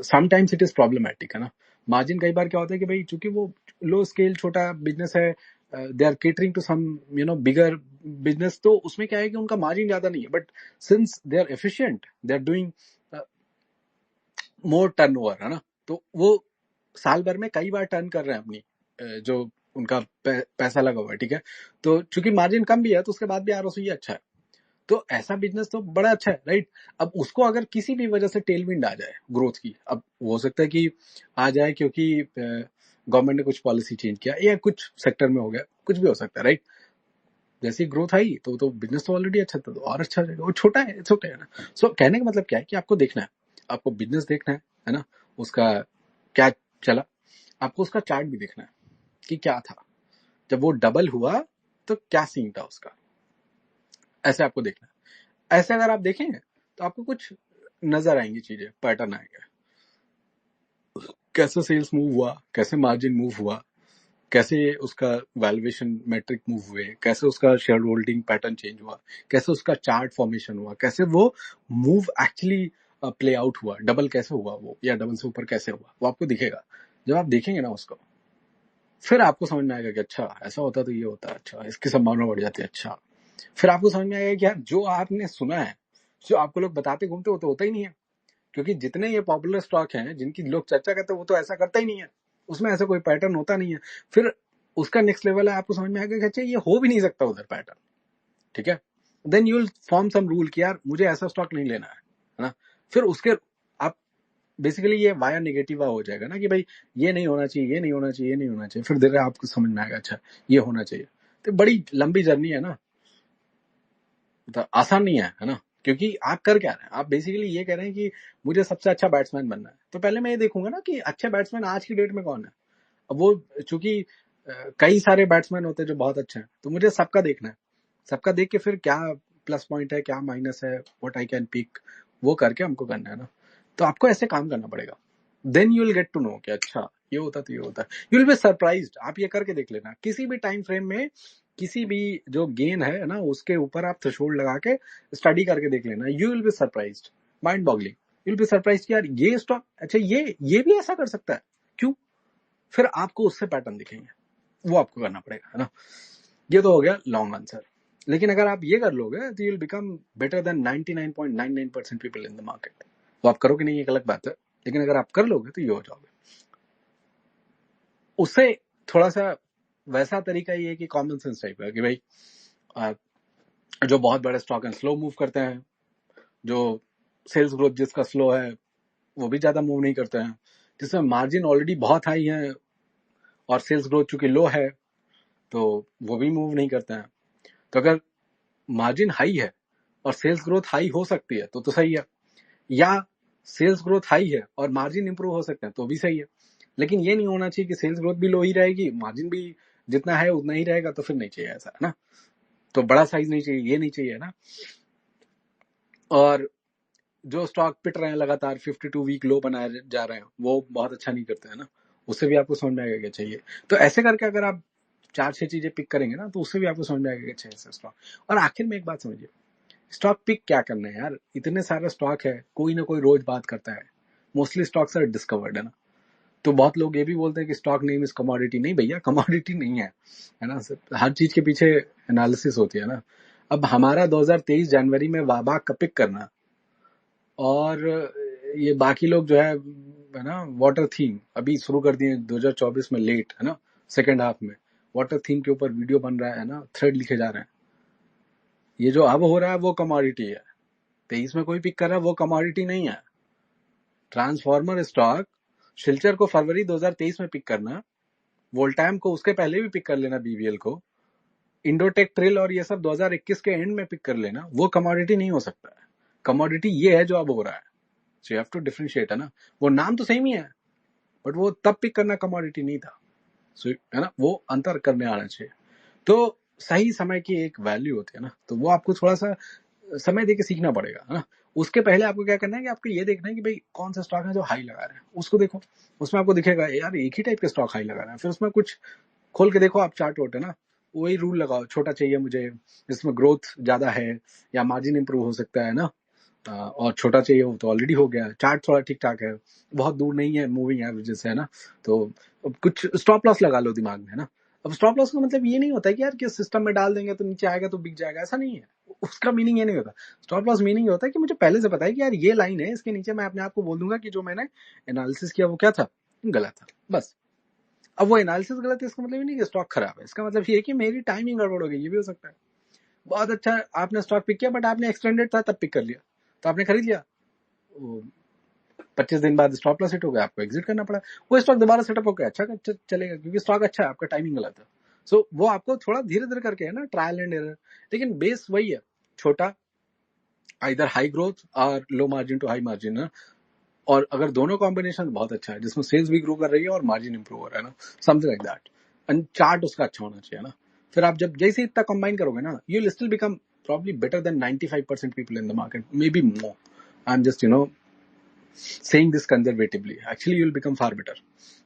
sometimes it is problematic, है ना. मार्जिन कई बार क्या होता है कि भाई चूंकि वो लो स्केल छोटा बिजनेस है, they are catering to some bigger business, तो उसमें क्या है कि उनका मार्जिन ज्यादा नहीं है. But since they are efficient, they are doing more turnover, है ना. तो वो साल भर में कई बार टर्न कर रहे हैं अपनी जो उनका पैसा लगा हुआ है. ठीक है. तो चूंकि मार्जिन कम भी है तो उसके बाद भी आरओसी अच्छा है. तो ऐसा बिजनेस तो बड़ा अच्छा है, राइट. अब उसको अगर किसी भी वजह से टेलविंड आ जाए ग्रोथ की, अब हो सकता है कि आ जाए क्योंकि गवर्नमेंट ने कुछ पॉलिसी चेंज किया या कुछ सेक्टर में हो गया, कुछ भी हो सकता है, राइट. जैसी ग्रोथ आई तो बिजनेस तो ऑलरेडी अच्छा था तो और अच्छा हो जाएगा. वो छोटा है, इट्स ओके, है ना. सो कहने का मतलब क्या है कि आपको देखना है, आपको बिजनेस देखना है ना, उसका क्या चला. आपको उसका चार्ट भी देखना है कि क्या था जब वो डबल हुआ, तो क्या सीन था उसका. ऐसे आपको देखना है. ऐसे अगर आप देखेंगे तो आपको कुछ नजर आएंगी चीजें, पैटर्न आएगा. कैसे सेल्स मूव हुआ, कैसे मार्जिन मूव हुआ, कैसे उसका वैल्यूएशन मैट्रिक मूव हुए, कैसे उसका शेयर होल्डिंग पैटर्न चेंज हुआ, कैसे उसका चार्ट फॉर्मेशन हुआ, कैसे वो मूव एक्चुअली प्ले आउट हुआ, डबल कैसे हुआ वो, या डबल से ऊपर कैसे हुआ, वो आपको दिखेगा. जब आप देखेंगे ना उसको, फिर आपको समझ में आएगा कि अच्छा ऐसा होता तो ये होता है, अच्छा इसकी संभावना बढ़ जाती है. अच्छा, फिर आपको समझ में आएगा कि यार जो आपने सुना है, जो आपको लोग बताते घूमते हो तो होता ही नहीं है. क्योंकि जितने ये पॉपुलर स्टॉक हैं जिनकी लोग चर्चा करते हैं वो तो ऐसा करता ही नहीं है. उसमें ऐसा कोई पैटर्न होता नहीं है. फिर उसका नेक्स्ट लेवल है, आपको समझ में आएगा कि अच्छा ये हो भी नहीं सकता उधर पैटर्न. ठीक है. Then you will form some rule कि यार मुझे ऐसा स्टॉक नहीं लेना है ना. फिर उसके आप बेसिकली ये वाया नेगेटिव हो जाएगा ना कि भाई ये नहीं होना चाहिए, ये नहीं होना चाहिए, ये नहीं होना चाहिए. फिर धीरे आपको समझ में आएगा अच्छा ये होना चाहिए. तो बड़ी लंबी जर्नी है ना, तो आसान नहीं है ना, क्योंकि आप कर क्या रहे हैं, आप बेसिकली ये कह रहे हैं कि मुझे सबसे अच्छा बैट्समैन बनना है, तो पहले मैं ये देखूंगा ना कि अच्छे बैट्समैन आज की डेट में कौन है। अब वो चूंकि कई सारे बैट्समैन होते हैं जो बहुत अच्छे हैं, तो मुझे सबका देखना है, सबका देख के फिर क्या प्लस पॉइंट है क्या माइनस है, व्हाट आई कैन पिक, वो करके हमको करना है ना। तो आपको ऐसे काम करना पड़ेगा, then you will get to know कि अच्छा ये होता तो ये होता। यू विल बी सरप्राइज्ड, आप ये करके देख लेना किसी भी टाइम फ्रेम में, किसी भी जो गेन है ना उसके ऊपर आप थ्रेशोल्ड लगा के स्टडी करके देख लेना, you will be surprised, mind boggling. You will be surprised कि यार ये स्टॉक अच्छा ये भी ऐसा कर सकता है, क्यों? फिर आपको उससे पैटर्न दिखेंगे, वो आपको करना पड़ेगा, है ना। ये तो हो गया लॉन्ग आंसर। लेकिन अगर आप ये कर लोगे तो you will become better than 99.99% people in the market. वो आप करोगे नहीं, एक अलग बात है, लेकिन अगर आप कर लोगे तो ये हो जाओगे। उससे थोड़ा सा वैसा तरीका ये है कि कॉमन सेंस टाइप है कि भाई जो बहुत बड़े स्टॉक हैं स्लो मूव करते हैं, जो सेल्स ग्रोथ जिसका स्लो है वो भी ज्यादा मूव नहीं करते हैं, जिसमें मार्जिन ऑलरेडी बहुत हाई है और सेल्स ग्रोथ चूंकि लो है तो वो भी मूव नहीं करते हैं। तो अगर मार्जिन हाई है और सेल्स ग्रोथ हाई हो सकती है तो सही है, या सेल्स ग्रोथ हाई है और मार्जिन इंप्रूव हो सकते हैं तो भी सही है। लेकिन ये नहीं होना चाहिए कि सेल्स ग्रोथ भी लो ही रहेगी, मार्जिन भी जितना है उतना ही रहेगा, तो फिर नहीं चाहिए ऐसा, है ना। तो बड़ा साइज नहीं चाहिए, ये नहीं चाहिए ना। और जो स्टॉक पिट रहे हैं लगातार 52 वीक लो बनाए जा रहे हैं वो बहुत अच्छा नहीं करते हैं ना, उससे भी आपको समझ में आएगा क्या चाहिए। तो ऐसे करके अगर आप 4-6 चीजें पिक करेंगे ना तो उससे भी आपको समझ में आएगा क्या चाहिए स्टॉक। और आखिर में एक बात समझिए, स्टॉक पिक क्या करना है यार, इतने सारे स्टॉक है, कोई ना कोई रोज बात करता है, मोस्टली स्टॉक्स आर डिस्कवर्ड, है ना। तो बहुत लोग ये भी बोलते हैं कि स्टॉक नेम इज कमोडिटी, नहीं भैया कमोडिटी नहीं है ना। हर चीज के पीछे एनालिसिस होती है ना। अब हमारा 2023 जनवरी में वाबा का पिक करना और ये बाकी लोग जो है ना वाटर थीम अभी शुरू कर दिए 2024 में लेट, है ना, सेकेंड हाफ में वाटर थीम के ऊपर वीडियो बन रहा है ना, थ्रेड लिखे जा रहे हैं। ये जो अब हो रहा है वो कमोडिटी है, 23 में कोई पिक कर रहा है वो कमोडिटी नहीं है। ट्रांसफॉर्मर स्टॉक शिल्चर को फरवरी 2023 में पिक करना, वोल्टाइम को उसके पहले भी पिक कर लेना, बीबीएल को, इंडोटेक ट्रिल और ये सब 2021 के एंड में पिक कर लेना, वो कमोडिटी नहीं हो सकता है। कमोडिटी ये है जो अब हो रहा है, so you have to differentiate, है ना। वो नाम तो सेम ही है बट वो तब पिक करना कमोडिटी नहीं था, सो है ना, वो अंतर करने आना चाहिए। तो सही समय की एक वैल्यू होती है ना, तो वो आपको थोड़ा सा समय देके सीखना पड़ेगा, है ना। उसके पहले आपको क्या करना है कि आपको ये देखना है कि भाई कौन सा स्टॉक है जो हाई लगा रहे हैं, उसको देखो। उसमें आपको दिखेगा यार एक ही टाइप के स्टॉक हाई लगा रहे हैं, फिर उसमें कुछ खोल के देखो आप चार्ट वोट, है ना, वही रूल लगाओ, छोटा चाहिए मुझे जिसमें ग्रोथ ज्यादा है या मार्जिन इंप्रूव हो सकता है ना, और छोटा चाहिए वो तो ऑलरेडी हो गया, चार्ट थोड़ा ठीक ठाक है, बहुत दूर नहीं है मूविंग एवरेजेस है ना। तो अब कुछ स्टॉप लॉस लगा लो दिमाग में, है ना। अब स्टॉप लॉस का मतलब ये नहीं होता है कि यार कि सिस्टम में डाल देंगे तो नीचे आएगा तो बिक जाएगा, ऐसा नहीं है। उसका मीनिंग ये नहीं होता। स्टॉप लॉस मीनिंग होता है कि मुझे पहले से पता है कि यार ये लाइन है, इसके नीचे मैं अपने आप को बोल दूंगा कि जो मैंने एनालिसिस किया वो क्या था, गलत था, बस। अब वो एनालिसिस गलत है इसका मतलब ये नहीं कि स्टॉक खराब है, इसका मतलब ये है कि मेरी टाइमिंग गड़बड़ हो गई, ये भी हो सकता है। बहुत अच्छा आपने स्टॉक पिक किया बट आपने एक्सटेंडेड था तब पिक कर लिया, तो आपने खरीद लिया, 25 दिन बाद स्टॉप लॉस हिट हो गया, आपको एग्जिट करना पड़ा। वो स्टॉक दोबारा सेटअप हो गया, अच्छा चलेगा क्योंकि स्टॉक अच्छा है, आपका टाइमिंग गलत है। सो वो आपको थोड़ा धीरे धीरे करके है ना, ट्रायल एंड एरर, लेकिन बेस वही है, छोटा, इधर हाई ग्रोथ और low margin to high margin है। और अगर दोनों कॉम्बिनेशन बहुत अच्छा है जिसमें सेल्स भी ग्रो कर रही है और मार्जिन इंप्रूव हो रहा है ना, something like that, and chart उसका अच्छा होना चाहिए ना। फिर आप जब जैसे इतना कंबाइन करोगे ना, you will still become probably better than 95% people in the market, maybe more. I'm just saying this conservatively. Actually you will become far better,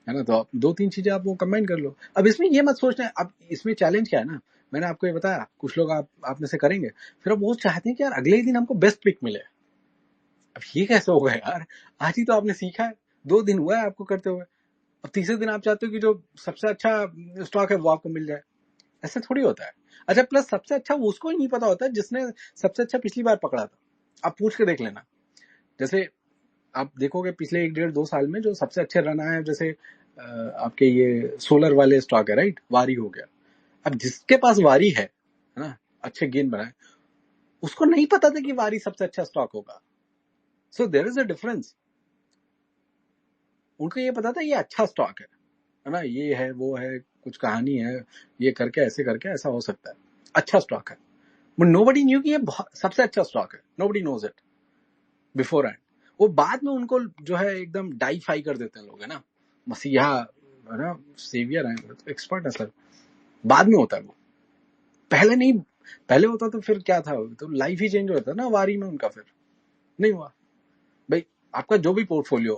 है ना। तो आप 2-3 चीजें आप वो कंबाइन कर लो। अब इसमें ये मत सोचना, अब इसमें चैलेंज क्या है ना, मैंने आपको ये बताया, कुछ लोग आप में से करेंगे, फिर अब वो चाहते हैं कि यार अगले ही दिन हमको बेस्ट पिक मिले। अब ये कैसे होगा यार, आज ही तो आपने सीखा है, 2 दिन हुआ है आपको करते हुए, अब तीसरे दिन आप चाहते हो कि जो सबसे अच्छा स्टॉक है वो आपको मिल जाए, ऐसे थोड़ी होता है। अच्छा प्लस सबसे अच्छा उसको ही नहीं पता होता है जिसने सबसे अच्छा पिछली बार पकड़ा था, आप पूछ के देख लेना। जैसे आप देखोगे पिछले 1-1.5-2 साल में जो सबसे अच्छे रन आए हैं, जैसे आपके ये सोलर वाले स्टॉक है, राइट, वारी हो गया। अब जिसके पास वारी है ना, अच्छे गेन बनाए, उसको नहीं पता था कि वारी सबसे अच्छा स्टॉक होगा। So there is a difference. उनको ये पता था ये अच्छा स्टॉक है ना, ये है वो है, कुछ कहानी है, ये करके ऐसे करके ऐसा हो सकता है, अच्छा स्टॉक है। बट नोबडी न्यू कि ये सबसे अच्छा स्टॉक है, nobody knows it before end. वो बाद में उनको जो है एकदम डाइफाई कर देते हैं लोग, है ना, मसीहा है ना, सेवियर है, एक्सपर्ट है सर, बाद में होता है वो, पहले नहीं। पहले होता तो फिर क्या था, तो लाइफ ही चेंज होता ना वारी में उनका, फिर नहीं हुआ भाई। आपका जो भी पोर्टफोलियो,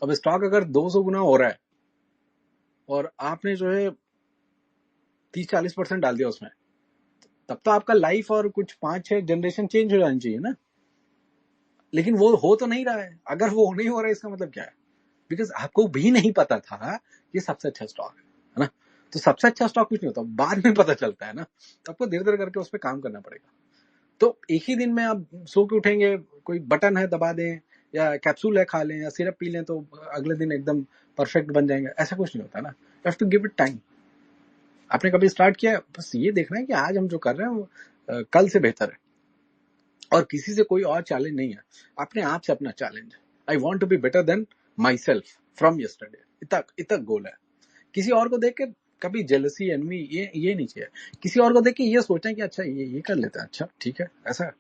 अब स्टॉक अगर 200 गुना हो रहा है और आपने जो है 30-40% डाल दिया उसमें, तब तो आपका लाइफ और कुछ 5-6 जनरेशन चेंज हो जानी चाहिए ना। लेकिन वो हो तो नहीं रहा है। अगर वो नहीं हो रहा है इसका मतलब क्या है, बिकॉज आपको भी नहीं पता था ये सबसे अच्छा स्टॉक है ना। तो सबसे अच्छा स्टॉक कुछ नहीं होता, बाद में पता चलता है ना, तो आपको धीरे धीरे करके उस पर काम करना पड़ेगा। तो एक ही दिन में आप सो के उठेंगे, कोई बटन है दबा दें, या कैप्सूल है खा लें, या सिरप पी लें, तो अगले दिन एकदम परफेक्ट बन जाएंगे, ऐसा कुछ नहीं होता ना। You have to give it time. आपने कभी स्टार्ट किया, बस ये देखना है कि आज हम जो कर रहे हैं वो कल से बेहतर है, और किसी से कोई और चैलेंज नहीं है, अपने आप से अपना challenge. I want to be better than myself from yesterday, इतना गोल है। किसी और को देख के कभी जेलसी, एनवी, ये नहीं चाहिए। किसी और को देख के ये सोचना कि अच्छा ये कर लेते हैं, अच्छा ठीक है ऐसा,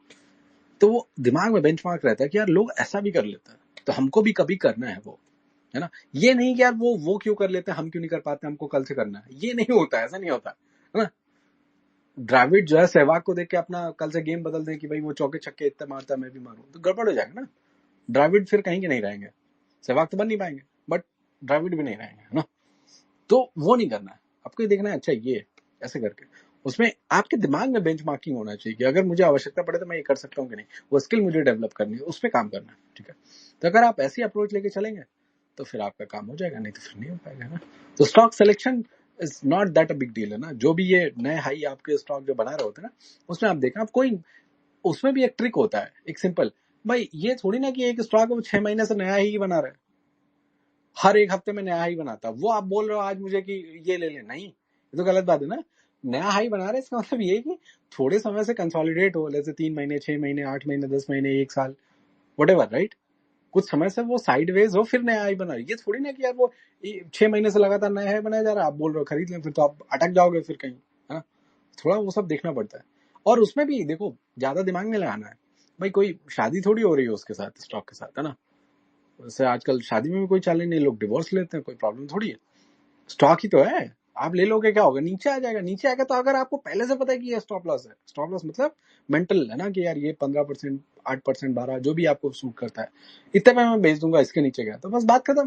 तो वो दिमाग में बेंचमार्क रहता है कि यार लोग ऐसा भी कर लेते हैं, तो हमको भी कभी करना है वो, है ना। ये नहीं कि यार वो क्यों कर लेते हैं, हम क्यों नहीं कर पाते, हमको कल से करना है, ये नहीं होता, ऐसा नहीं होता, है ना। द्रविड जो है सहवाग को देख के अपना कल से गेम बदल दे कि भाई वो चौके छक्के इतने मारता है, मैं भी मारूं, तो गड़बड़ हो जाएगा ना। द्रविड फिर कहीं के नहीं रहेंगे, सहवाग तो बन नहीं पाएंगे, बट द्रविड भी नहीं रहेंगे, है ना। तो वो नहीं करना है, आपको ये देखना है अच्छा ये ऐसे करके, उसमें आपके दिमाग में बेंचमार्किंग होना चाहिए कि अगर मुझे आवश्यकता पड़े तो मैं ये कर सकता हूँ कि नहीं, वो स्किल मुझे डेवलप करनी है, उस पर काम करना है, ठीक है। तो अगर आप ऐसी अप्रोच लेके चलेंगे तो फिर आपका काम हो जाएगा, नहीं तो फिर नहीं हो पाएगा ना। तो stock selection is not that a big deal, है ना। जो भी ये नए हाई आपके स्टॉक जो बना रहे होते हैं ना, उसमें आप देखें, आप कोई, उसमें भी एक ट्रिक होता है, एक सिंपल, भाई ये थोड़ी ना कि एक स्टॉक वो 6 महीने से नया ही बना रहा है, हर एक हफ्ते में नया हाई बनाता। वो आप बोल रहे हो आज मुझे कि ये ले ले, नहीं, ये तो गलत बात है ना। नया हाई बना रहे इसका मतलब ये कि थोड़े समय से कंसोलिडेट हो, जैसे 3 महीने, 6 महीने, 8 महीने, 10 महीने, 1 साल, वटेवर, राइट। कुछ समय से वो साइडवेज हो, फिर नया हाई बना रही। ये थोड़ी ना कि यार वो 6 महीने से लगातार नया हाई बनाया जा रहा है, आप बोल रहे हो खरीद लें, फिर तो आप अटक जाओगे फिर कहीं, है ना। थोड़ा वो सब देखना पड़ता है। और उसमें भी देखो, ज्यादा दिमाग नहीं लगाना है भाई, कोई शादी थोड़ी हो रही है उसके साथ, स्टॉक के साथ, है ना। वैसे आजकल शादी में भी कोई चैलेंज नहीं, लोग डिवोर्स लेते हैं, कोई प्रॉब्लम थोड़ी है, स्टॉक ही तो है। आप ले लोगे क्या होगा, नीचे आ जाएगा, नीचे आएगा तो अगर आपको पहले से पता है कि ये स्टॉप लॉस है, स्टॉप लॉस मतलब मेंटल, है ना, कि यार ये 15%, 8%, 12, जो भी आपको सूट करता है, इतने में मैं बेच दूंगा, इसके नीचे गया तो बस बात खत्म।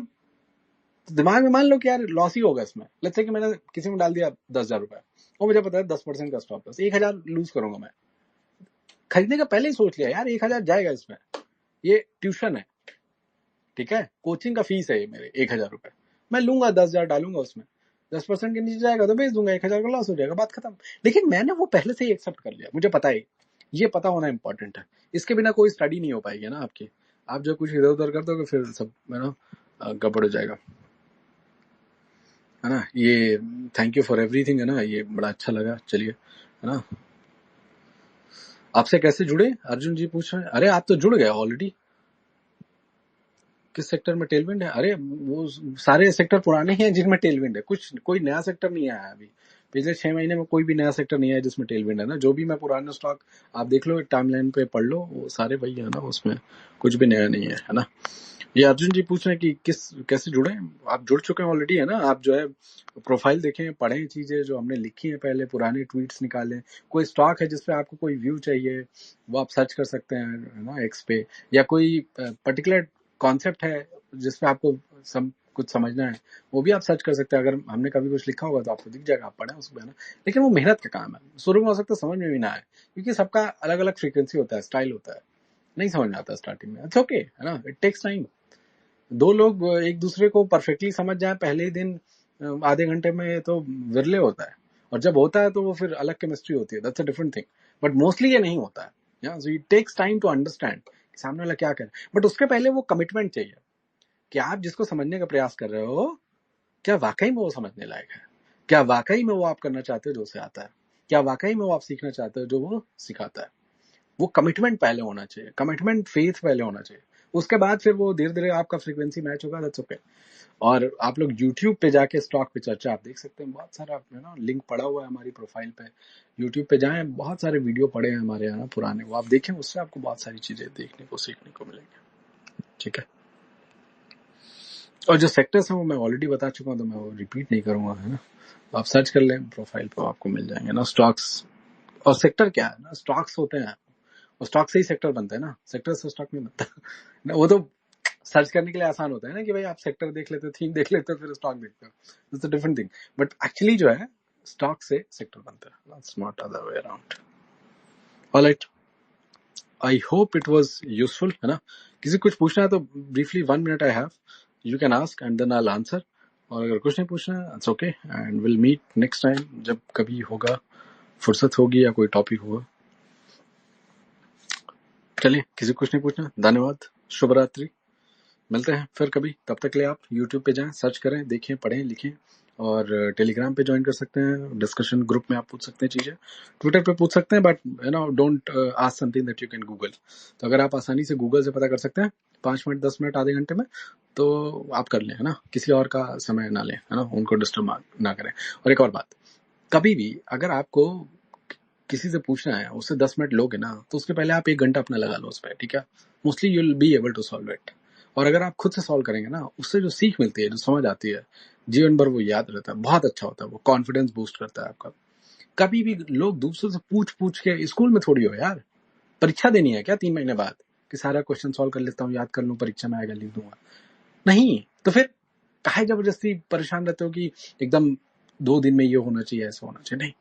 तो दिमाग में मान लो कि यार लॉस ही होगा इसमें। लेट्स से कि मैंने किसी में डाल दिया 10,000 रुपए, और मुझे पता है 10% का स्टॉप लॉस, 1,000 लूज करूंगा मैं। खरीदने का पहले ही सोच लिया यार 1,000 जाएगा इसमें, ये ट्यूशन है, ठीक है, कोचिंग का फीस है ये मेरे 1,000 रुपए, मैं लूंगा 10,000 डालूंगा उसमें, 10% के नीचे जाएगा तो बेच दूंगा, 1,000 का लॉस हो जाएगा, बात खत्म। लेकिन मैंने वो पहले से ही एक्सेप्ट कर लिया, मुझे पता है, ये पता होना इंपॉर्टेंट है। इसके बिना कोई स्टडी नहीं हो पाएगी ना आपकी, आप जो कुछ इधर उधर कर दोगे फिर सब गड़बड़ हो जाएगा, है ना। ये थैंक यू फॉर एवरीथिंग, है ना, ये बड़ा अच्छा लगा। चलिए, है ना, आपसे कैसे जुड़े, अर्जुन जी पूछ रहे हैं। अरे आप तो जुड़ गए ऑलरेडी। किस सेक्टर में टेलविंड है? अरे वो सारे सेक्टर पुराने हैं जिनमें टेलविंड है, कुछ कोई नया सेक्टर नहीं आया अभी। पिछले 6 महीने में कोई भी नया सेक्टर नहीं आया जिसमें टेलविंड है ना। जो भी मैं पुराने स्टॉक आप देख लो, टाइमलाइन पे पढ़ लो, वो सारे वही है ना, उसमें कुछ भी नया नहीं है ना। ये अर्जुन जी पूछ रहे हैं कि कैसे जुड़े। आप जुड़ चुके हैं ऑलरेडी, है ना। आप जो है प्रोफाइल देखें, पढ़ें चीजें जो हमने लिखी है पहले, पुराने ट्वीट्स निकालें। कोई स्टॉक है जिसपे आपको कोई व्यू चाहिए, वो आप सर्च कर सकते हैं, है ना, एक्स पे। या कोई पर्टिकुलर कॉन्सेप्ट है जिसपे आपको कुछ समझना है, वो भी आप सर्च कर सकते हैं। अगर हमने कभी कुछ लिखा होगा तो आपको दिख जाएगा, आप पढ़ें उसको, है ना। लेकिन वो मेहनत का काम है, शुरू में हो सकता है समझ में भी ना आए, क्योंकि सबका अलग अलग फ्रीक्वेंसी होता है, स्टाइल होता है, नहीं समझ में आता स्टार्टिंग में। इट्स ओके, है ना, इट टेक्स टाइम। दो लोग एक दूसरे को परफेक्टली समझ जाए पहले ही दिन, आधे घंटे में, तो विरले होता है। और जब होता है तो वो फिर अलग केमिस्ट्री होती है, that's a different thing. But mostly ये नहीं होता है, so it takes time to understand सामने वाला क्या करे। बट उसके पहले वो कमिटमेंट चाहिए कि आप जिसको समझने का प्रयास कर रहे हो, क्या वाकई में वो समझने लायक है, क्या वाकई में वो आप करना चाहते हो जो उसे आता है, क्या वाकई में वो आप सीखना चाहते हो जो वो सिखाता है। वो कमिटमेंट पहले होना चाहिए, कमिटमेंट फेथ पहले होना चाहिए, उसके बाद फिर वो धीरे धीरे आपका फ्रीक्वेंसी मैच होगा, दैट्स ओके। और आप लोग यूट्यूब पे जाके स्टॉक पे चर्चा आप देख सकते हैं, बहुत सारा ना लिंक पड़ा हुआ है हमारी प्रोफाइल पे, यूट्यूब पे जाएं, बहुत सारे वीडियो पड़े हैं हमारे यहाँ पुराने, वो आप देखें, उससे आपको बहुत सारी चीजें देखने को सीखने को मिलेंगे, ठीक है। और जो सेक्टर्स हैं वो मैं ऑलरेडी बता चुका हूँ, तो मैं वो रिपीट नहीं करूंगा, है ना। आप सर्च कर लें प्रोफाइल पे, आपको मिल जाएंगे ना स्टॉक्स। और सेक्टर क्या है ना, स्टॉक्स होते हैं, और स्टॉक से ही सेक्टर बनता है ना, सेक्टर से स्टॉक नहीं बनता ना। वो तो सर्च करने के लिए आसान होता है ना, कि भाई आप सेक्टर देख लेते हो, थीम देख लेते हो, फिर स्टॉक देखते हो, it's a different thing. But actually जो है स्टॉक से सेक्टर बनता है, it's not other way around. Alright, I hope it was useful, है ना। किसी कुछ पूछना है तो briefly 1 minute I have, you can ask and then I will answer. और अगर कुछ नहीं पूछना है, it's okay, and will meet next time जब कभी होगा, फुर्सत होगी या कोई टॉपिक होगा। चलिए, किसी कुछ नहीं पूछना, धन्यवाद, शुभ रात्रि, मिलते हैं फिर कभी। तब तक के लिए आप YouTube पे जाएं, सर्च करें, देखें, पढ़ें, लिखें, और टेलीग्राम पे ज्वाइन कर सकते हैं, डिस्कशन ग्रुप में आप पूछ सकते हैं चीजें, ट्विटर पे पूछ सकते हैं, but you know don't ask something that you can Google. तो अगर आप आसानी से गूगल से पता कर सकते हैं 5 मिनट, 10 मिनट, आधे घंटे में, तो आप कर लें, है ना, किसी और का समय ना लें, है ना, उनको डिस्टर्ब ना करें। और एक और बात, कभी भी अगर आपको किसी से पूछना है, उससे 10 मिनट लोगे ना, तो उसके पहले आप 1 घंटा अपना लगा लो उस पर, ठीक है। Mostly you will be able to solve it. और अगर आप खुद से सॉल्व करेंगे ना, उससे जो सीख मिलती है, जो समझ आती है, जीवन भर वो याद रहता है, बहुत अच्छा होता है, वो कॉन्फिडेंस बूस्ट करता है आपका। कभी भी लोग दूसरों से पूछ पूछ के, स्कूल में थोड़ी हो यार, परीक्षा देनी है क्या 3 महीने बाद, कि सारा क्वेश्चन सॉल्व कर लेता हूँ, याद कर लूँ, परीक्षा में आएगा लिख दूंगा, नहीं। तो फिर काहे जबरदस्ती परेशान रहते हो कि एकदम 2 दिन में ये होना चाहिए, ऐसा होना चाहिए, नहीं,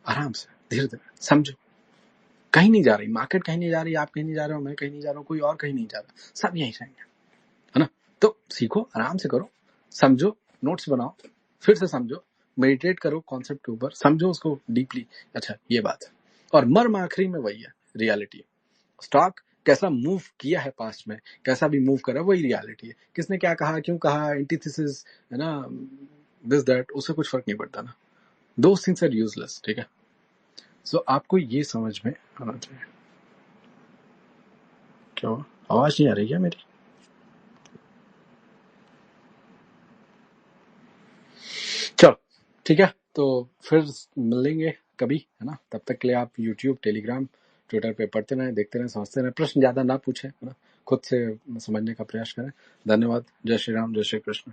आराम से, धीरे धीरे समझो। कहीं नहीं जा रही मार्केट, कहीं नहीं जा रही, आप कहीं नहीं जा रहे हो, मैं कहीं नहीं जा रहा हूँ, कोई और कहीं नहीं जा रहा, सब यहीं रहेंगे, है ना। तो सीखो, आराम से करो, समझो, नोट्स बनाओ, फिर से समझो, मेडिटेट करो कॉन्सेप्ट के ऊपर, समझो उसको डीपली, अच्छा ये बात है। और मर्म आखिरी में वही है, रियलिटी। स्टॉक कैसा मूव किया है पास्ट में, कैसा भी मूव करा, वही रियलिटी है। किसने क्या कहा, क्यों कहा, एंटीथेसिस, है ना, दिस दैट, उससे कुछ फर्क नहीं पड़ता ना, दोस थिंग्स आर यूजलेस, ठीक है। सो आपको ये समझ में आना चाहिए। क्या हुआ, आवाज नहीं आ रही क्या मेरी? चलो ठीक है, तो फिर मिलेंगे कभी, है ना। तब तक के लिए आप YouTube, टेलीग्राम, ट्विटर पे पढ़ते रहें, देखते रहें, समझते रहें, प्रश्न ज्यादा ना पूछें, है ना, खुद से समझने का प्रयास करें। धन्यवाद, जय श्री राम, जय श्री कृष्ण।